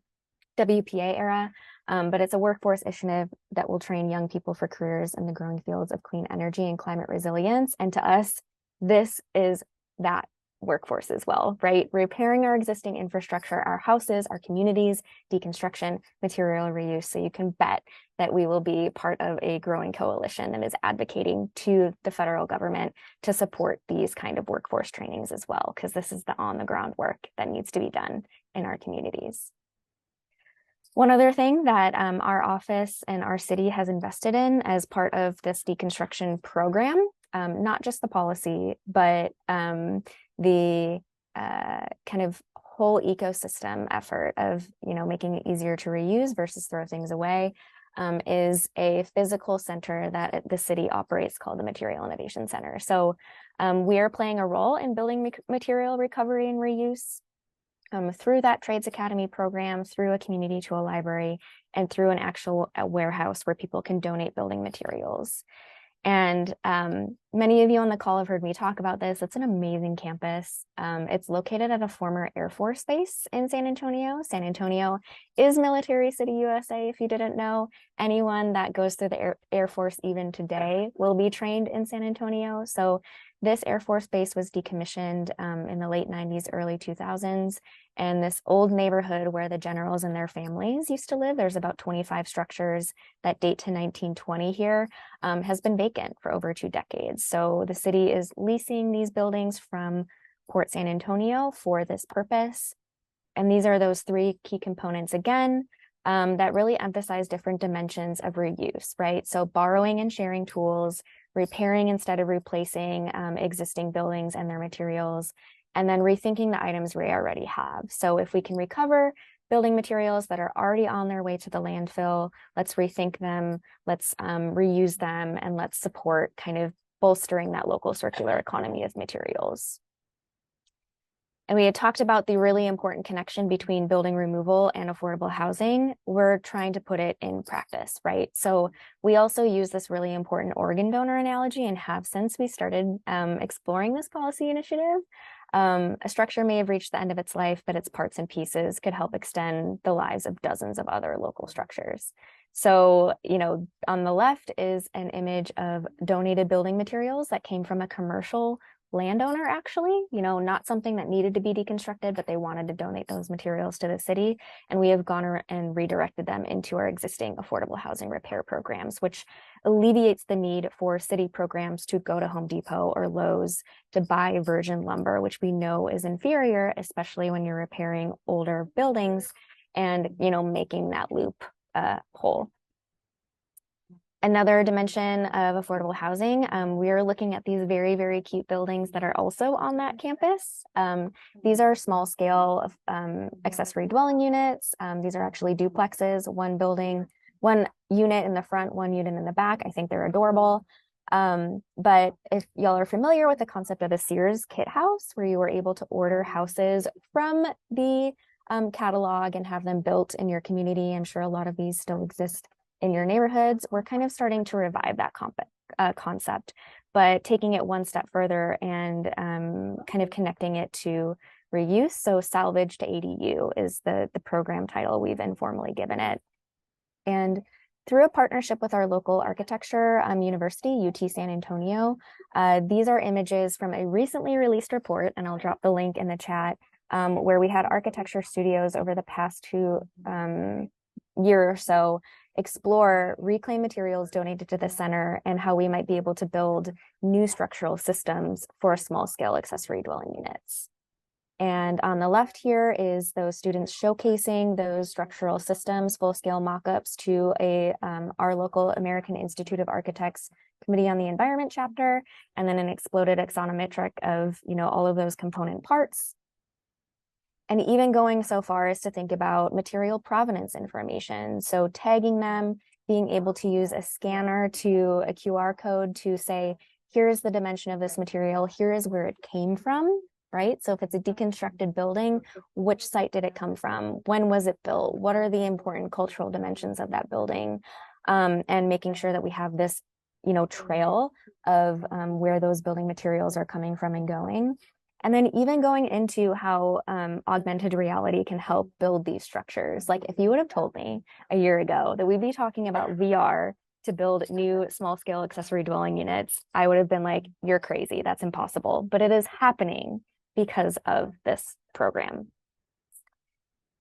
But it's a workforce initiative that will train young people for careers in the growing fields of clean energy and climate resilience. And to us, this is that workforce as well, right? Repairing our existing infrastructure, our houses, our communities, deconstruction, material reuse. So you can bet that we will be part of a growing coalition that is advocating to the federal government to support these kind of workforce trainings as well, because this is the on-the-ground work that needs to be done in our communities. One other thing that our office and our city has invested in as part of this deconstruction program, not just the policy, but the kind of whole ecosystem effort of making it easier to reuse versus throw things away, is a physical center that the city operates called the Material Innovation Center. So we are playing a role in building material recovery and reuse through that Trades Academy program, through a community to a library, and through an actual warehouse where people can donate building materials. And many of you on the call have heard me talk about this. It's an amazing campus. It's located at a former Air Force base in San Antonio. San Antonio is Military City, USA, if you didn't know. Anyone that goes through the Air Force even today will be trained in San Antonio. So this Air Force base was decommissioned in the late 90s, early 2000s. And this old neighborhood where the generals and their families used to live, there's about 25 structures that date to 1920 here, has been vacant for over 2 decades. So the city is leasing these buildings from Port San Antonio for this purpose. And these are those 3 key components again, that really emphasize different dimensions of reuse, right? So borrowing and sharing tools, repairing instead of replacing existing buildings and their materials, and then rethinking the items we already have. So if we can recover building materials that are already on their way to the landfill, let's rethink them, let's reuse them, and let's support kind of bolstering that local circular economy of materials. And we had talked about the really important connection between building removal and affordable housing. We're trying to put it in practice, right? So we also use this really important organ donor analogy, and have since we started exploring this policy initiative. A structure may have reached the end of its life, but its parts and pieces could help extend the lives of dozens of other local structures. So, on the left is an image of donated building materials that came from a commercial landowner, actually, not something that needed to be deconstructed, but they wanted to donate those materials to the city. And we have gone and redirected them into our existing affordable housing repair programs, which alleviates the need for city programs to go to Home Depot or Lowe's to buy virgin lumber, which we know is inferior, especially when you're repairing older buildings and, making that loop whole. Another dimension of affordable housing, we are looking at these very, very cute buildings that are also on that campus. These are small scale accessory dwelling units. These are actually duplexes, one unit in the front, one unit in the back. I think they're adorable. But if y'all are familiar with the concept of a Sears kit house, where you were able to order houses from the catalog and have them built in your community, I'm sure a lot of these still exist in your neighborhoods. We're kind of starting to revive that concept, but taking it one step further and kind of connecting it to reuse. So Salvage to ADU is the program title we've informally given it. And through a partnership with our local architecture university, UT San Antonio, these are images from a recently released report, and I'll drop the link in the chat, where we had architecture studios over the past 2 year or so explore reclaimed materials donated to the center and how we might be able to build new structural systems for small scale accessory dwelling units. And on the left here is those students showcasing those structural systems, full scale mock-ups to our local American Institute of Architects Committee on the Environment chapter, and then an exploded axonometric of all of those component parts. And even going so far as to think about material provenance information. So tagging them, being able to use a scanner to a QR code to say, here's the dimension of this material, here is where it came from, right? So if it's a deconstructed building, which site did it come from? When was it built? What are the important cultural dimensions of that building? And making sure that we have this, trail of where those building materials are coming from and going. And then even going into how augmented reality can help build these structures. Like if you would have told me a year ago that we'd be talking about VR to build new small scale accessory dwelling units, I would have been like, you're crazy, that's impossible. But it is happening because of this program.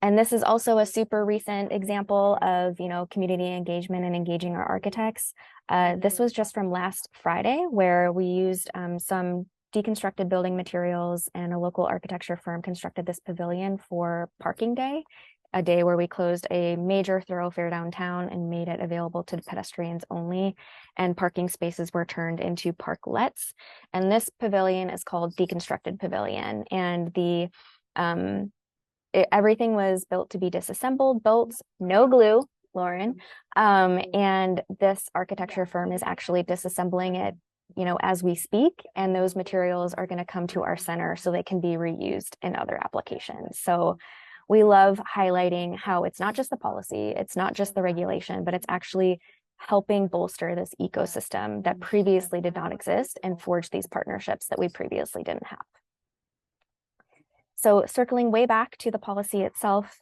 And this is also a super recent example of, community engagement and engaging our architects. This was just from last Friday, where we used some deconstructed building materials, and a local architecture firm constructed this pavilion for Parking Day, a day where we closed a major thoroughfare downtown and made it available to pedestrians only, and parking spaces were turned into parklets. And this pavilion is called Deconstructed Pavilion, and everything was built to be disassembled, bolts, no glue, Lauren, and this architecture firm is actually disassembling it as we speak, and those materials are going to come to our center so they can be reused in other applications. So we love highlighting how it's not just the policy, it's not just the regulation, but it's actually helping bolster this ecosystem that previously did not exist and forge these partnerships that we previously didn't have. So circling way back to the policy itself,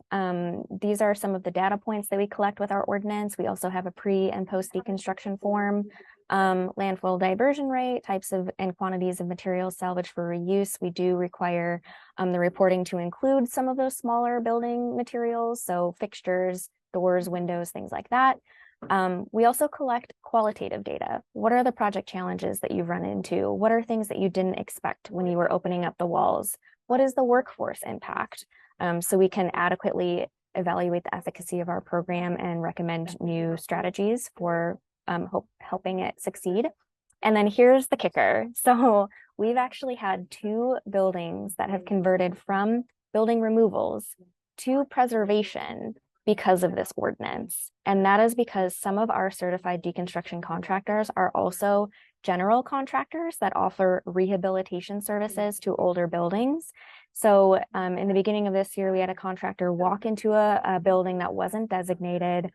these are some of the data points that we collect with our ordinance. We also have a pre and post deconstruction form, landfill diversion rate, types of and quantities of materials salvaged for reuse. We do require the reporting to include some of those smaller building materials, so fixtures, doors, windows, things like that. We also collect qualitative data. What are the project challenges that you've run into? What are things that you didn't expect when you were opening up the walls? What is the workforce impact? So we can adequately evaluate the efficacy of our program and recommend new strategies for helping it succeed. And then here's the kicker. So we've actually had 2 buildings that have converted from building removals to preservation because of this ordinance. And that is because some of our certified deconstruction contractors are also general contractors that offer rehabilitation services to older buildings. So in the beginning of this year, we had a contractor walk into a building that wasn't designated,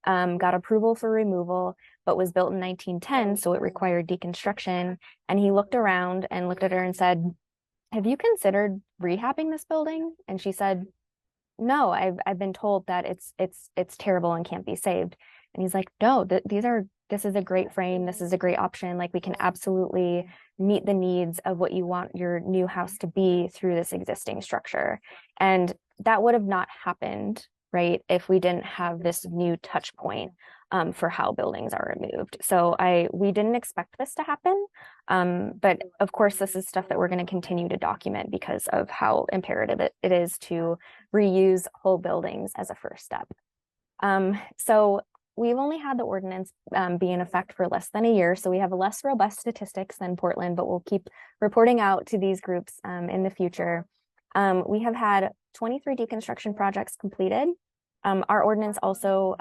got approval for removal, but was built in 1910, so it required deconstruction. And he looked around and looked at her and said, have you considered rehabbing this building? And she said, no, I've been told that it's terrible and can't be saved. And he's like, no, this is a great frame. This is a great option. Like, we can absolutely meet the needs of what you want your new house to be through this existing structure. And that would have not happened, right, if we didn't have this new touch point for how buildings are removed. So we didn't expect this to happen. But of course, this is stuff that we're going to continue to document because of how imperative it is to reuse whole buildings as a first step. So we've only had the ordinance be in effect for less than a year, so we have less robust statistics than Portland, but we'll keep reporting out to these groups in the future. We have had 23 deconstruction projects completed. Our ordinance also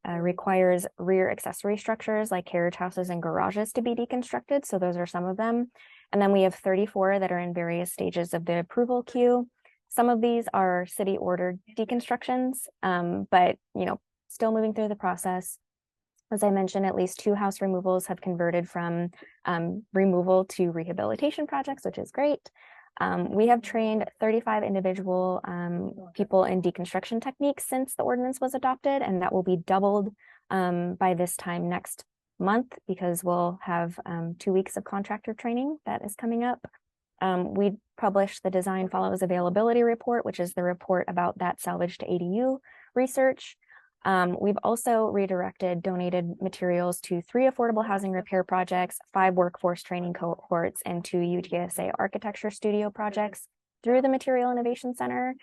requires rear accessory structures like carriage houses and garages to be deconstructed, so those are some of them. And then we have 34 that are in various stages of the approval queue. Some of these are city ordered deconstructions, but still moving through the process. As I mentioned, at least 2 house removals have converted from removal to rehabilitation projects, which is great. We have trained 35 individual people in deconstruction techniques since the ordinance was adopted, and that will be doubled by this time next month because we'll have 2 weeks of contractor training that is coming up. We published the Design Follows Availability Report, which is the report about that salvage to ADU research. We've also redirected donated materials to 3 affordable housing repair projects, 5 workforce training cohorts, and 2 UTSA architecture studio projects through the Material Innovation Center.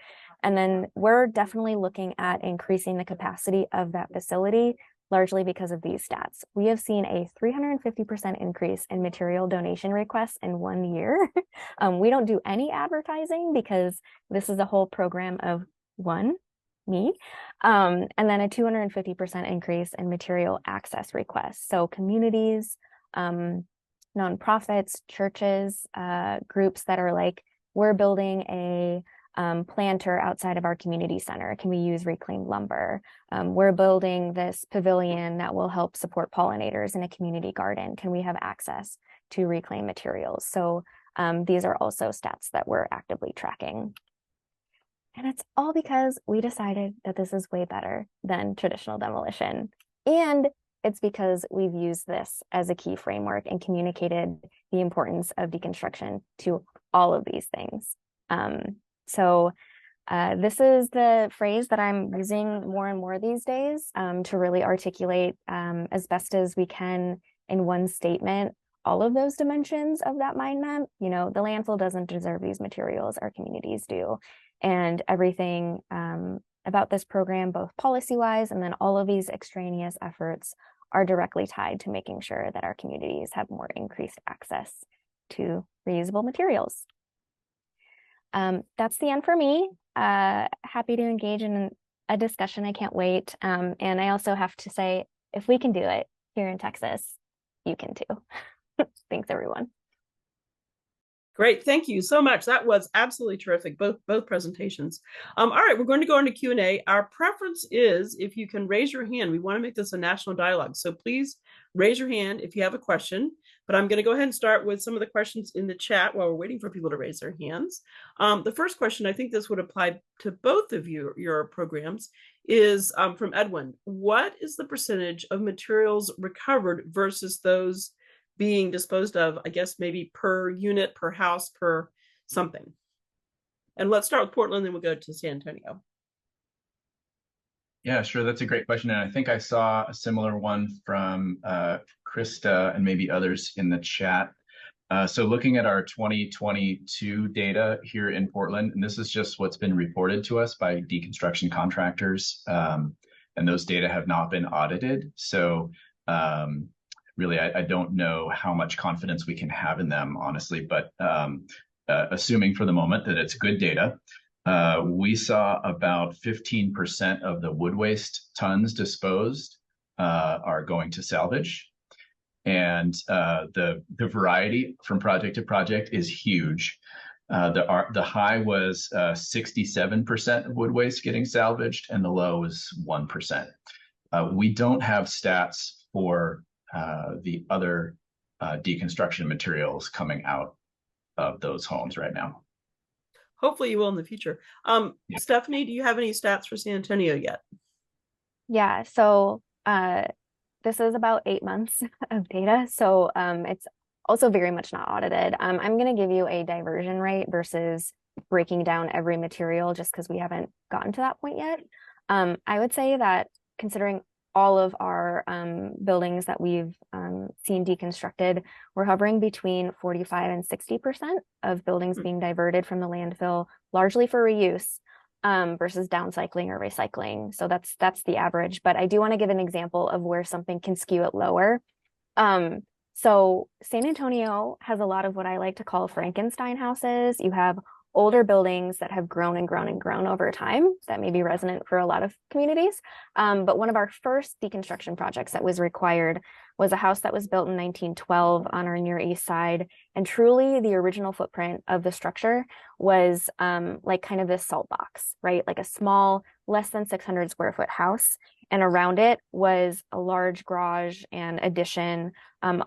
And then we're definitely looking at increasing the capacity of that facility, largely because of these stats. We have seen a 350% increase in material donation requests in 1 year. We don't do any advertising because this is a whole program of me, and then a 250% increase in material access requests. So communities, nonprofits, churches, groups that are like, we're building a planter outside of our community center. Can we use reclaimed lumber? We're building this pavilion that will help support pollinators in a community garden. Can we have access to reclaimed materials? So these are also stats that we're actively tracking. And it's all because we decided that this is way better than traditional demolition. And it's because we've used this as a key framework and communicated the importance of deconstruction to all of these things. So this is the phrase that I'm using more and more these days to really articulate as best as we can in one statement all of those dimensions of that mind map. The landfill doesn't deserve these materials, our communities do. And everything about this program, both policy-wise and then all of these extraneous efforts, are directly tied to making sure that our communities have more increased access to reusable materials. That's the end for me. Happy to engage in a discussion. I can't wait. And I also have to say, if we can do it here in Texas, you can too. Thanks, everyone. Great, thank you so much. That was absolutely terrific, both presentations. All right, we're going to go into Q&A. Our preference is if you can raise your hand. We want to make this a national dialogue, so please raise your hand if you have a question. But I'm going to go ahead and start with some of the questions in the chat while we're waiting for people to raise their hands. The first question, I think this would apply to both of your programs, is from Edwin. What is the percentage of materials recovered versus those being disposed of, I guess maybe per unit, per house, per something? And let's start with Portland, then we'll go to San Antonio. Yeah, sure. That's a great question. And I think I saw a similar one from Krista and maybe others in the chat. So looking at our 2022 data here in Portland, and this is just what's been reported to us by deconstruction contractors, and those data have not been audited. So really, I don't know how much confidence we can have in them, honestly, but assuming for the moment that it's good data, we saw about 15% of the wood waste tons disposed are going to salvage. And the variety from project to project is huge. The high was 67% of wood waste getting salvaged, and the low was 1%. We don't have stats for the other deconstruction materials coming out of those homes right now. Hopefully you will in the future. Yeah. Stephanie, do you have any stats for San Antonio yet? Yeah, so this is about 8 months of data. So it's also very much not audited. I'm going to give you a diversion rate versus breaking down every material just because we haven't gotten to that point yet. I would say that considering all of our buildings that we've seen deconstructed, we're hovering between 45 and 60% of buildings being diverted from the landfill, largely for reuse, versus downcycling or recycling. So that's the average. But I do want to give an example of where something can skew it lower. So San Antonio has a lot of what I like to call Frankenstein houses. You have older buildings that have grown and grown and grown over time that may be resonant for a lot of communities. But one of our first deconstruction projects that was required was a house that was built in 1912 on our Near East Side. And truly the original footprint of the structure was like kind of this salt box, right? Like a small, less than 600 square foot house. And around it was a large garage and addition,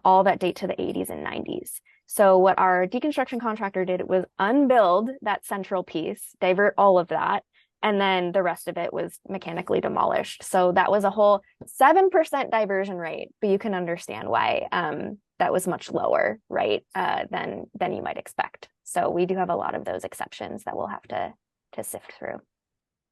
all that date to the 80s and 90s. So what our deconstruction contractor did was unbuild that central piece, divert all of that, and then the rest of it was mechanically demolished. So that was a whole 7% diversion rate, but you can understand why that was much lower, right, than you might expect. So we do have a lot of those exceptions that we'll have to sift through.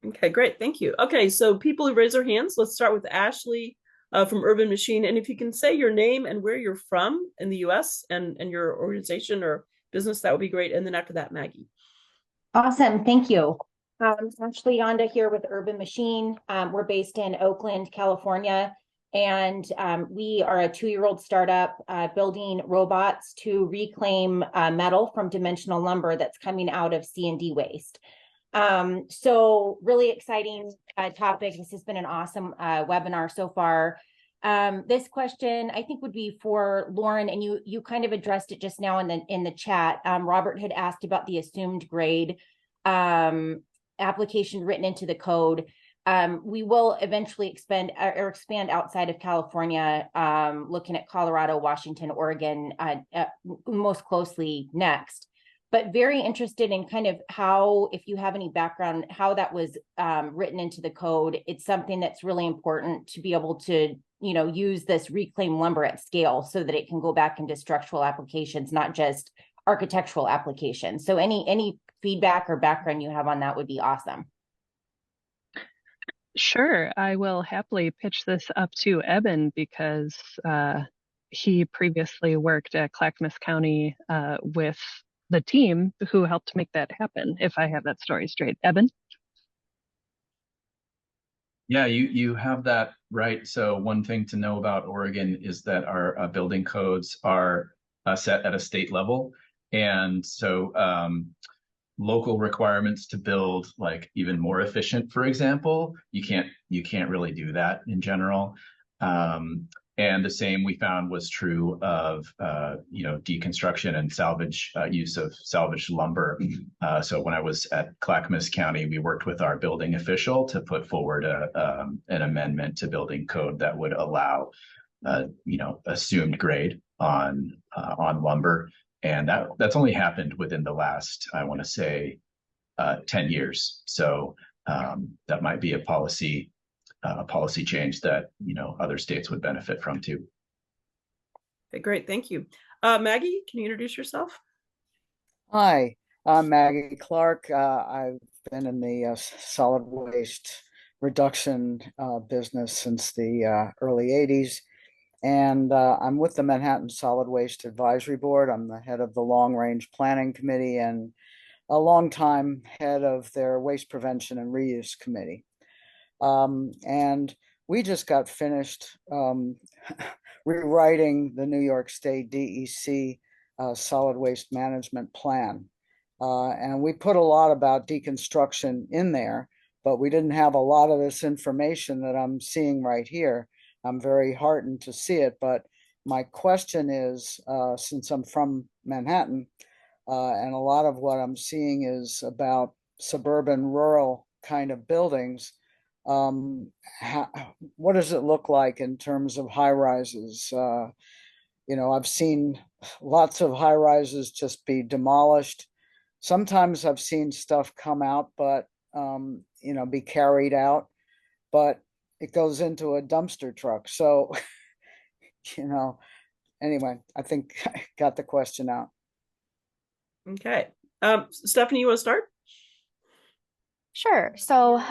Okay, great. Thank you. Okay, so people who raise their hands, let's start with Ashley from Urban Machine. And if you can say your name and where you're from in the US and your organization or business, that would be great. And then after that, Maggie. Awesome. Thank you. Ashley Yonda here with Urban Machine. We're based in Oakland, California, and we are a 2-year-old startup building robots to reclaim metal from dimensional lumber that's coming out of C&D waste. So really exciting topic. This has been an awesome webinar so far. This question I think would be for Lauren, and you kind of addressed it just now in the chat. Robert had asked about the assumed grade application written into the code. We will eventually expand outside of California, looking at Colorado, Washington, Oregon, most closely next. But very interested in kind of how, if you have any background, how that was written into the code. It's something that's really important to be able to, use this reclaimed lumber at scale so that it can go back into structural applications, not just architectural applications. So any feedback or background you have on that would be awesome. Sure, I will happily pitch this up to Eben because he previously worked at Clackamas County with the team who helped make that happen, if I have that story straight. Eben? Yeah, you have that right. So one thing to know about Oregon is that our building codes are set at a state level. And so local requirements to build like even more efficient, for example, you can't really do that in general. And the same we found was true of deconstruction and salvage use of salvaged lumber. So when I was at Clackamas County, we worked with our building official to put forward an amendment to building code that would allow assumed grade on lumber. And that's only happened within the last, I want to say, 10 years. So that might be a policy change that other states would benefit from too. Okay, great, thank you. Maggie, can you introduce yourself? Hi, I'm Maggie Clark. I've been in the solid waste reduction business since the early 80s. And I'm with the Manhattan Solid Waste Advisory Board. I'm the head of the Long Range Planning Committee and a longtime head of their Waste Prevention and Reuse Committee. And we just got finished rewriting the New York State DEC Solid Waste Management Plan. And we put a lot about deconstruction in there, but we didn't have a lot of this information that I'm seeing right here. I'm very heartened to see it, but my question is, since I'm from Manhattan, and a lot of what I'm seeing is about suburban, rural kind of buildings, what does it look like in terms of high rises? I've seen lots of high rises just be demolished. Sometimes I've seen stuff come out, but be carried out, but it goes into a dumpster truck. So, anyway, I think I got the question out. Okay. Stephanie, you want to start? Sure. So,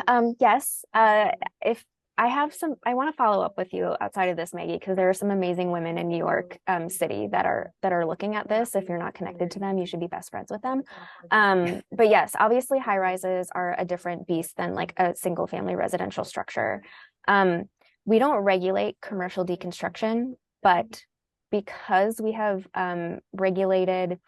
yes, if I want to follow up with you outside of this, Maggie, because there are some amazing women in New York City that are looking at this. If you're not connected to them, you should be best friends with them. But yes, obviously high rises are a different beast than like a single family residential structure. We don't regulate commercial deconstruction, but because we have regulated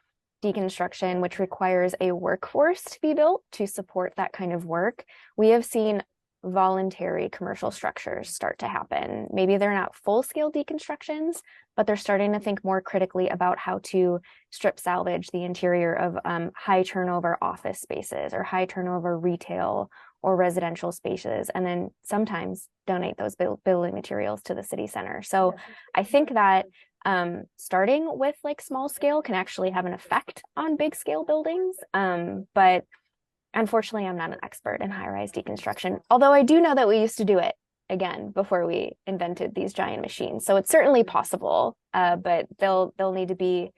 deconstruction, which requires a workforce to be built to support that kind of work, we have seen voluntary commercial structures start to happen. Maybe they're not full-scale deconstructions, but they're starting to think more critically about how to strip salvage the interior of high turnover office spaces or high turnover retail or residential spaces, and then sometimes donate those building materials to the city center. So I think that starting with like small scale can actually have an effect on big scale buildings. But unfortunately, I'm not an expert in high-rise deconstruction, although I do know that we used to do it again before we invented these giant machines. So it's certainly possible, but they'll need to be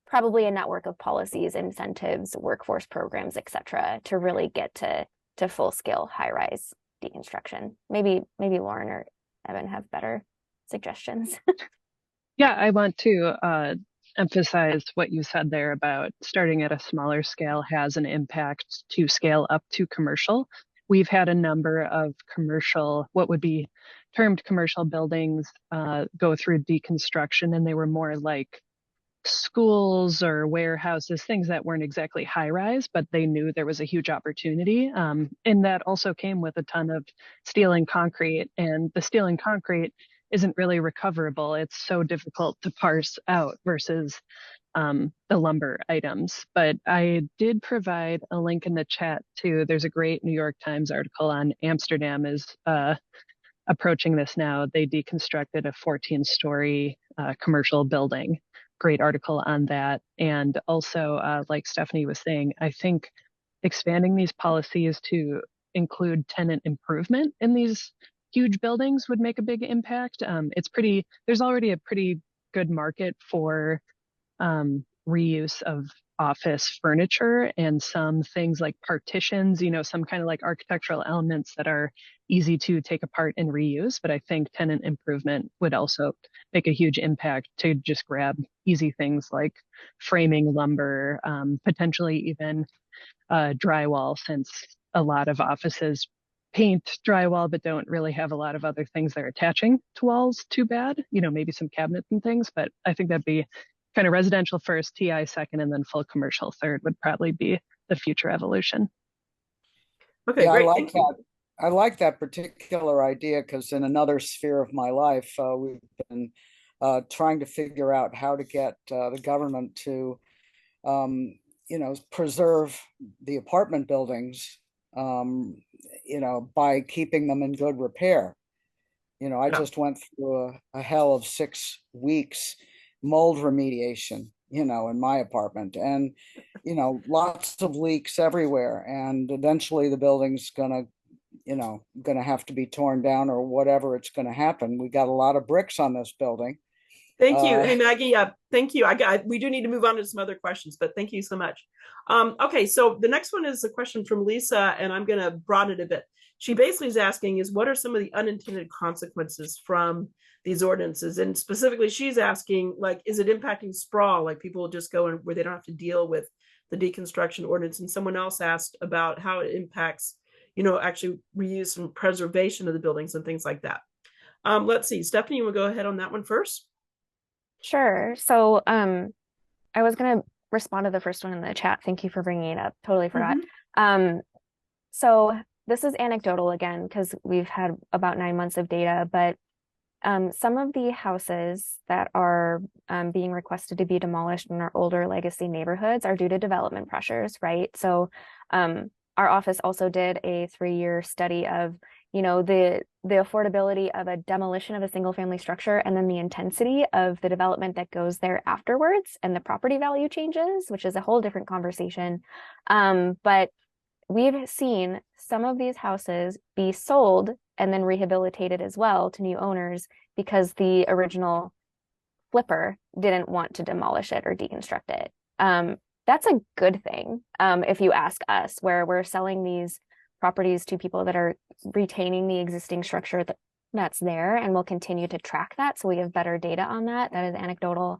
probably a network of policies, incentives, workforce programs, et cetera, to really get to full-scale high-rise deconstruction. Maybe Lauren or Evan have better suggestions. Yeah, I want to emphasize what you said there about starting at a smaller scale has an impact to scale up to commercial. We've had a number of commercial, what would be termed commercial buildings, go through deconstruction, and they were more like schools or warehouses, things that weren't exactly high rise, but they knew there was a huge opportunity. And that also came with a ton of steel and concrete, and the steel and concrete isn't really recoverable. It's so difficult to parse out versus the lumber items. But I did provide a link in the chat too. There's a great New York Times article on Amsterdam is approaching this now. They deconstructed a 14-story commercial building. Great article on that. And also, like Stephanie was saying, I think expanding these policies to include tenant improvement in these huge buildings would make a big impact. There's already a pretty good market for reuse of office furniture and some things like partitions, some kind of like architectural elements that are easy to take apart and reuse. But I think tenant improvement would also make a huge impact to just grab easy things like framing lumber, potentially even drywall, since a lot of offices paint drywall but don't really have a lot of other things they're attaching to walls too bad, maybe some cabinets and things. But I think that'd be kind of residential first, TI second, and then full commercial third would probably be the future evolution. Okay, yeah, great. I like that particular idea, because in another sphere of my life, we've been trying to figure out how to get the government to preserve the apartment buildings, by keeping them in good repair. I just went through a hell of 6 weeks mold remediation, in my apartment, and, lots of leaks everywhere. And eventually the building's gonna have to be torn down, or whatever it's gonna happen. We got a lot of bricks on this building. Thank you. Hey, Maggie. Thank you. We do need to move on to some other questions, but thank you so much. Okay, so the next one is a question from Lisa, and I'm going to broaden it a bit. She basically is asking what are some of the unintended consequences from these ordinances? And specifically, she's asking, is it impacting sprawl? Like people will just go in where they don't have to deal with the deconstruction ordinance. And someone else asked about how it impacts, actually reuse and preservation of the buildings and things like that. Let's see, Stephanie, you want to go ahead on that one first? Sure. So I was going to respond to the first one in the chat. Thank you for bringing it up. Totally forgot. So this is anecdotal again, because we've had about 9 months of data, but some of the houses that are being requested to be demolished in our older legacy neighborhoods are due to development pressures, right? So our office also did a 3-year study of, you know, the affordability of a demolition of a single family structure and then the intensity of the development that goes there afterwards and the property value changes, which is a whole different conversation. But we've seen some of these houses be sold and then rehabilitated as well to new owners because the original flipper didn't want to demolish it or deconstruct it. That's a good thing, if you ask us, where we're selling these properties to people that are retaining the existing structure that's there, and we'll continue to track that so we have better data on that. That is anecdotal.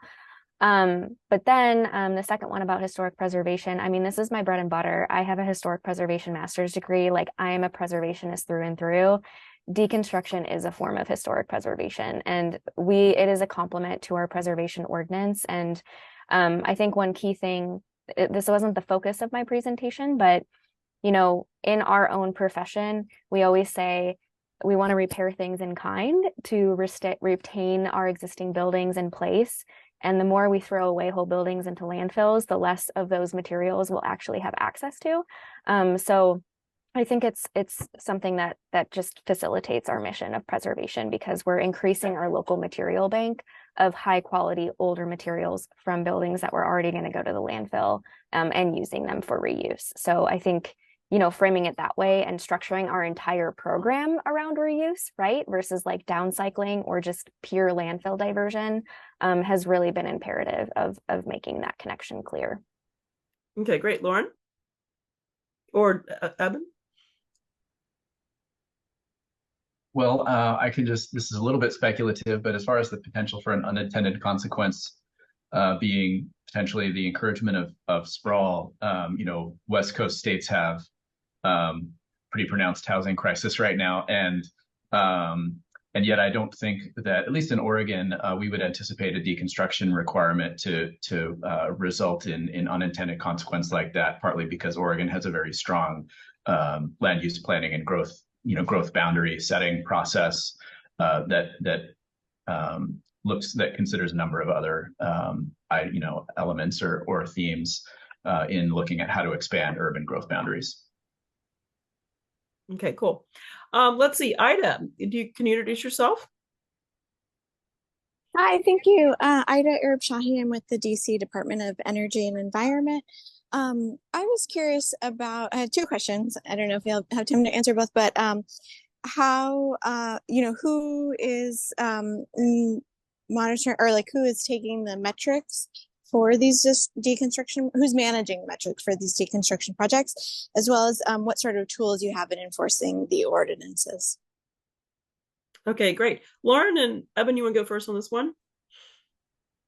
But then the second one about historic preservation, I mean, this is my bread and butter. I have a historic preservation master's degree. Like, I am a preservationist through and through. Deconstruction is a form of historic preservation, and it is a complement to our preservation ordinance. And I think one key thing, this wasn't the focus of my presentation, but you know, in our own profession, we always say we want to repair things in kind to retain our existing buildings in place. And the more we throw away whole buildings into landfills, the less of those materials we'll actually have access to. So I think it's something that just facilitates our mission of preservation, because we're increasing our local material bank of high quality older materials from buildings that were already going to go to the landfill, and using them for reuse. So I think, you know, framing it that way and structuring our entire program around reuse, right, versus like downcycling or just pure landfill diversion, has really been imperative of making that connection clear. Okay, great. Lauren? Or Eben? Well, I can this is a little bit speculative, but as far as the potential for an unintended consequence being potentially the encouragement of sprawl, you know, West Coast states have pretty pronounced housing crisis right now. And yet I don't think that, at least in Oregon, we would anticipate a deconstruction requirement to result in unintended consequence like that, partly because Oregon has a very strong land use planning and growth boundary setting process that considers a number of other elements or themes in looking at how to expand urban growth boundaries. Okay, cool. Let's see, Ida, can you introduce yourself? Hi, thank you. Ida Arab-Shahi. I'm with the DC Department of Energy and Environment. I was curious about, I had two questions. I don't know if you'll have time to answer both, but how, who is monitoring, or like who is taking the metrics for these deconstruction, who's managing the metrics for these deconstruction projects, as well as what sort of tools you have in enforcing the ordinances? Okay, great. Lauren and Eben, you want to go first on this one?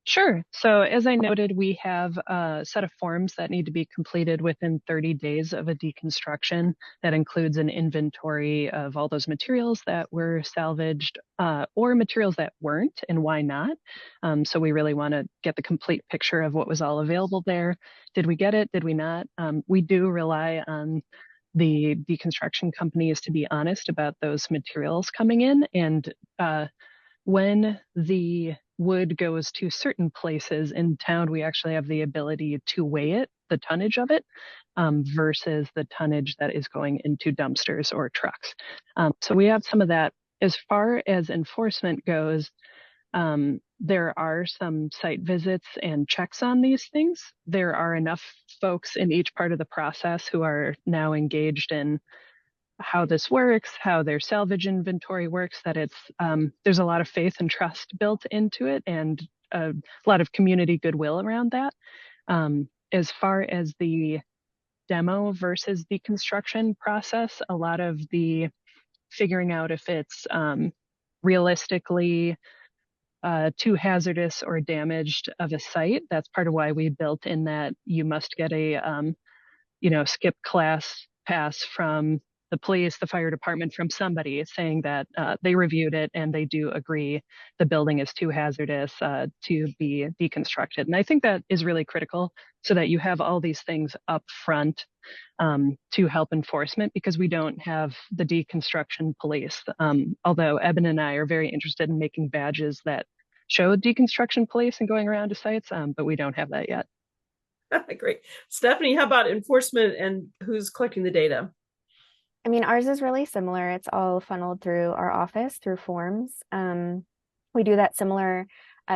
Sure. So as I noted, we have a set of forms that need to be completed within 30 days of a deconstruction. That includes an inventory of all those materials that were salvaged or materials that weren't, and why not. So we really want to get the complete picture of what was all available there. Did we get it? Did we not? We do rely on the deconstruction companies to be honest about those materials coming in. And when the wood goes to certain places in town, we actually have the ability to weigh it, the tonnage of it, versus the tonnage that is going into dumpsters or trucks. So we have some of that. As far as enforcement goes, there are some site visits and checks on these things. There are enough folks in each part of the process who are now engaged in how this works, how their salvage inventory works, that it's there's a lot of faith and trust built into it, and a lot of community goodwill around that. As far as the demo versus deconstruction process, a lot of the figuring out if it's realistically too hazardous or damaged of a site, that's part of why we built in that you must get a skip class pass from the police, the fire department, from somebody saying that they reviewed it and they do agree the building is too hazardous to be deconstructed. And I think that is really critical, so that you have all these things up front to help enforcement, because we don't have the deconstruction police. Although Eben and I are very interested in making badges that show deconstruction police and going around to sites, but we don't have that yet. Great. Stephanie, how about enforcement and who's collecting the data? I mean, ours is really similar. It's all funneled through our office through forms. We do that similar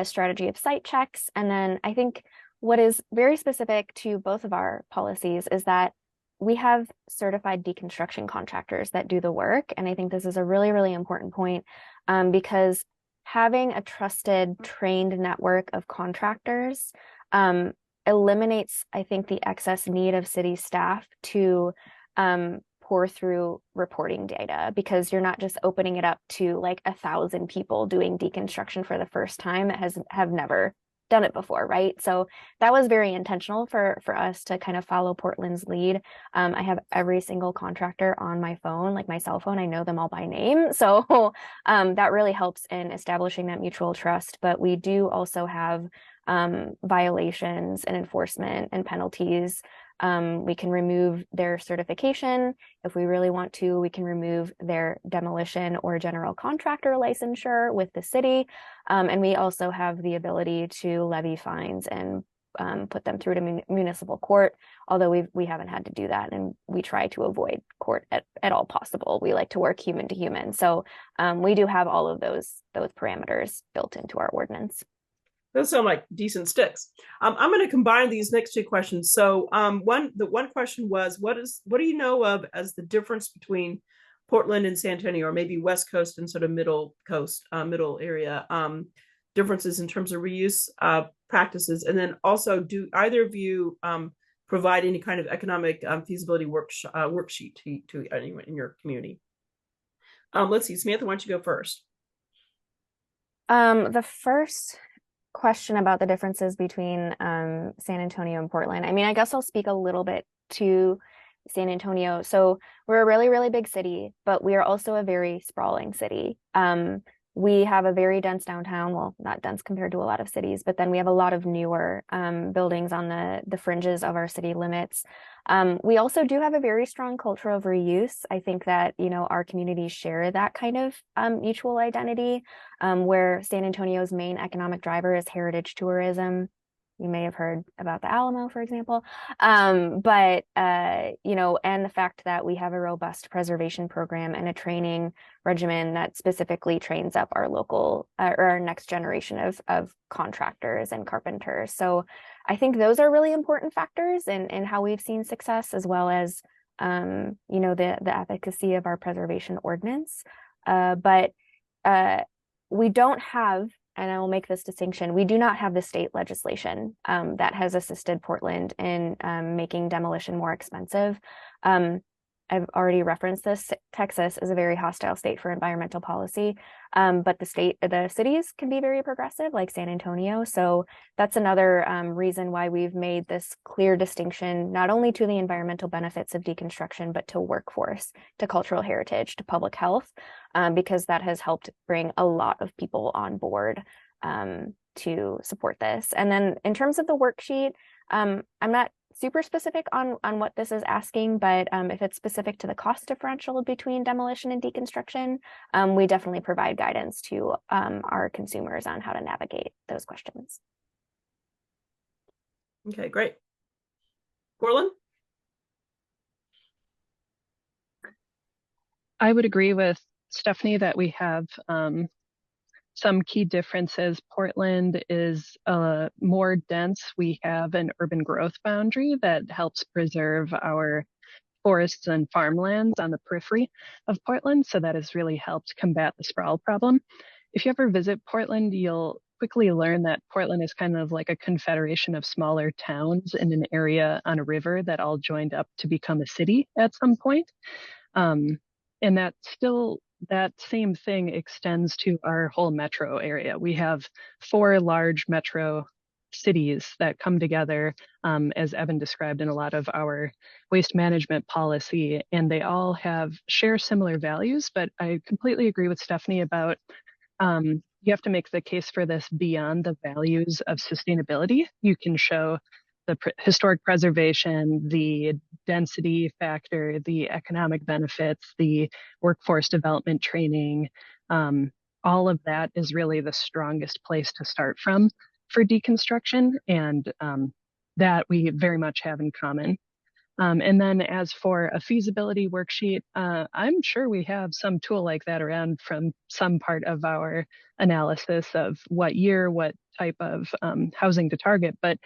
strategy of site checks. And then I think what is very specific to both of our policies is that we have certified deconstruction contractors that do the work. And I think this is a really, really important point because having a trusted, trained network of contractors eliminates, I think, the excess need of city staff to pour through reporting data, because you're not just opening it up to like 1,000 people doing deconstruction for the first time that have never done it before, right? So that was very intentional for us to kind of follow Portland's lead. I have every single contractor on my phone, like my cell phone. I know them all by name. So that really helps in establishing that mutual trust. But we do also have violations and enforcement and penalties. We can remove their certification. If we really want to, we can remove their demolition or general contractor licensure with the city. And we also have the ability to levy fines and put them through to municipal court, although we haven't had to do that, and we try to avoid court at all possible. We like to work human to human. So we do have all of those parameters built into our ordinance. Those sound like decent sticks. I'm going to combine these next two questions. So the one question was, what do you know of as the difference between Portland and San Antonio, or maybe West Coast and sort of middle coast, middle area, differences in terms of reuse practices? And then also, do either of you provide any kind of economic feasibility worksheet to anyone in your community? Let's see, Samantha, why don't you go first? The first question about the differences between San Antonio and Portland. I mean, I guess I'll speak a little bit to San Antonio. So we're a really, really big city, but we are also a very sprawling city. We have a very dense downtown, well, not dense compared to a lot of cities, but then we have a lot of newer buildings on the fringes of our city limits. We also do have a very strong culture of reuse. I think that, our communities share that kind of mutual identity, where San Antonio's main economic driver is heritage tourism. You may have heard about the Alamo, for example. But and the fact that we have a robust preservation program and a training regimen that specifically trains up our local or our next generation of contractors and carpenters. So I think those are really important factors in how we've seen success, as well as, the efficacy of our preservation ordinance. But we don't have, and I will make this distinction, we do not have the state legislation that has assisted Portland in making demolition more expensive. I've already referenced this. Texas is a very hostile state for environmental policy, but the cities can be very progressive, like San Antonio. So that's another reason why we've made this clear distinction, not only to the environmental benefits of deconstruction, but to workforce, to cultural heritage, to public health, because that has helped bring a lot of people on board to support this. And then in terms of the worksheet, I'm not super specific on what this is asking, but if it's specific to the cost differential between demolition and deconstruction, we definitely provide guidance to our consumers on how to navigate those questions. Okay, great. Corlin? I would agree with Stephanie that we have some key differences. Portland is more dense. We have an urban growth boundary that helps preserve our forests and farmlands on the periphery of Portland. So that has really helped combat the sprawl problem. If you ever visit Portland, you'll quickly learn that Portland is kind of like a confederation of smaller towns in an area on a river that all joined up to become a city at some point. And that same thing extends to our whole metro area. We have 4 large metro cities that come together, as Evan described, in a lot of our waste management policy, and they all share similar values. But I completely agree with Stephanie about you have to make the case for this beyond the values of sustainability. You can show the historic preservation, the density factor, the economic benefits, the workforce development training. All of that is really the strongest place to start from for deconstruction, and that we very much have in common. And then as for a feasibility worksheet, I'm sure we have some tool like that around from some part of our analysis of what year, what type of housing to target, but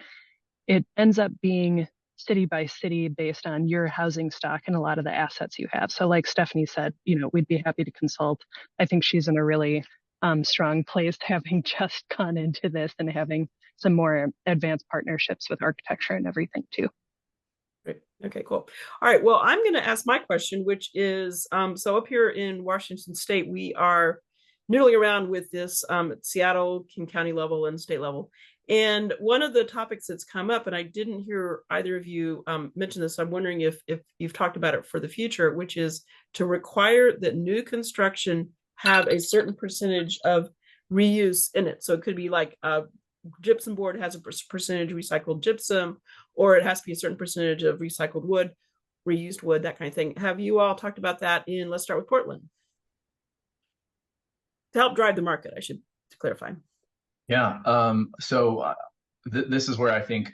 it ends up being city by city based on your housing stock and a lot of the assets you have. So like Stephanie said, we'd be happy to consult. I think she's in a really strong place having just gone into this and having some more advanced partnerships with architecture and everything too. Great. Okay, cool. All right. Well, I'm going to ask my question, which is, so up here in Washington State, we are noodling around with this at Seattle, King County level and state level. And one of the topics that's come up, and I didn't hear either of you mention this, I'm wondering if you've talked about it for the future, which is to require that new construction have a certain percentage of reuse in it. So it could be like a gypsum board has a percentage recycled gypsum, or it has to be a certain percentage of recycled wood, reused wood, that kind of thing. Have you all talked about that in, let's start with Portland? To help drive the market, I should clarify. Yeah. So this is where I think,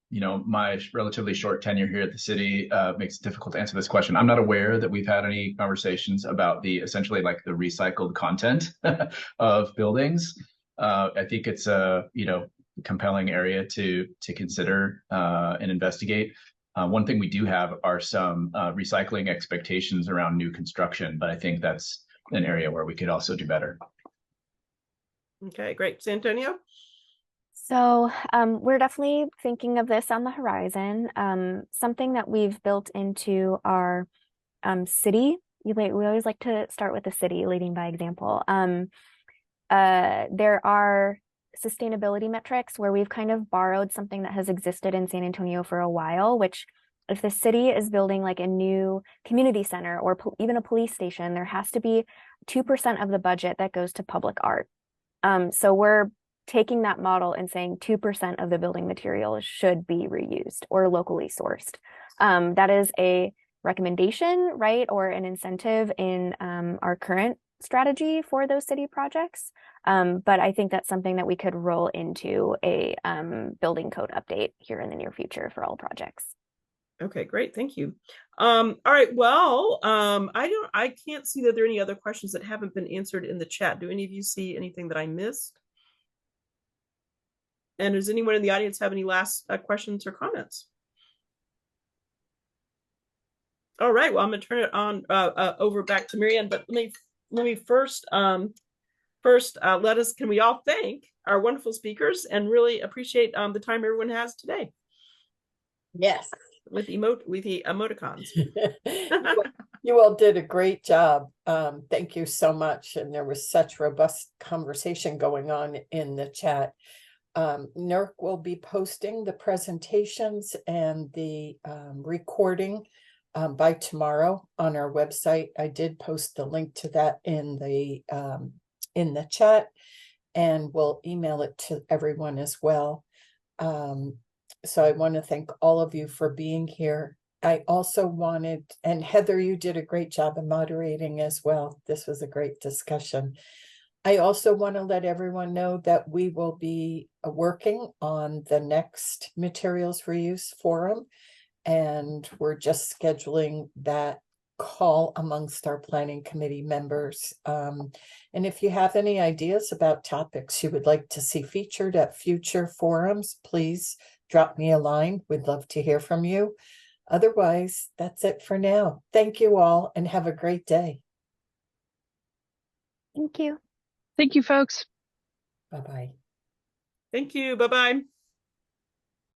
my relatively short tenure here at the city makes it difficult to answer this question. I'm not aware that we've had any conversations about essentially like the recycled content of buildings. I think it's a, compelling area to consider and investigate. One thing we do have are some recycling expectations around new construction, but I think that's an area where we could also do better. Okay, great. San Antonio? So we're definitely thinking of this on the horizon. Something that we've built into our city, we always like to start with the city, leading by example. There are sustainability metrics where we've kind of borrowed something that has existed in San Antonio for a while, which if the city is building like a new community center or even a police station, there has to be 2% of the budget that goes to public art. So we're taking that model and saying 2% of the building materials should be reused or locally sourced. That is a recommendation, right, or an incentive in our current strategy for those city projects. But I think that's something that we could roll into a building code update here in the near future for all projects. Okay, great. Thank you. All right. Well, I can't see that there are any other questions that haven't been answered in the chat. Do any of you see anything that I missed? And does anyone in the audience have any last questions or comments? All right. Well, I'm going to turn it on over back to Marianne, but let me first can we all thank our wonderful speakers and really appreciate the time everyone has today. Yes. With the emoticons. You all did a great job. Thank you so much. And there was such robust conversation going on in the chat. NERC will be posting the presentations and the recording by tomorrow on our website. I did post the link to that in the chat, and we'll email it to everyone as well. So I want to thank all of you for being here. I also wanted, and Heather, you did a great job of moderating as well. This was a great discussion. I also want to let everyone know that we will be working on the next materials reuse forum, and we're just scheduling that call amongst our planning committee members. And if you have any ideas about topics you would like to see featured at future forums, please drop me a line. We'd love to hear from you. Otherwise, that's it for now. Thank you all and have a great day. Thank you. Thank you, folks. Bye-bye. Thank you. Bye-bye.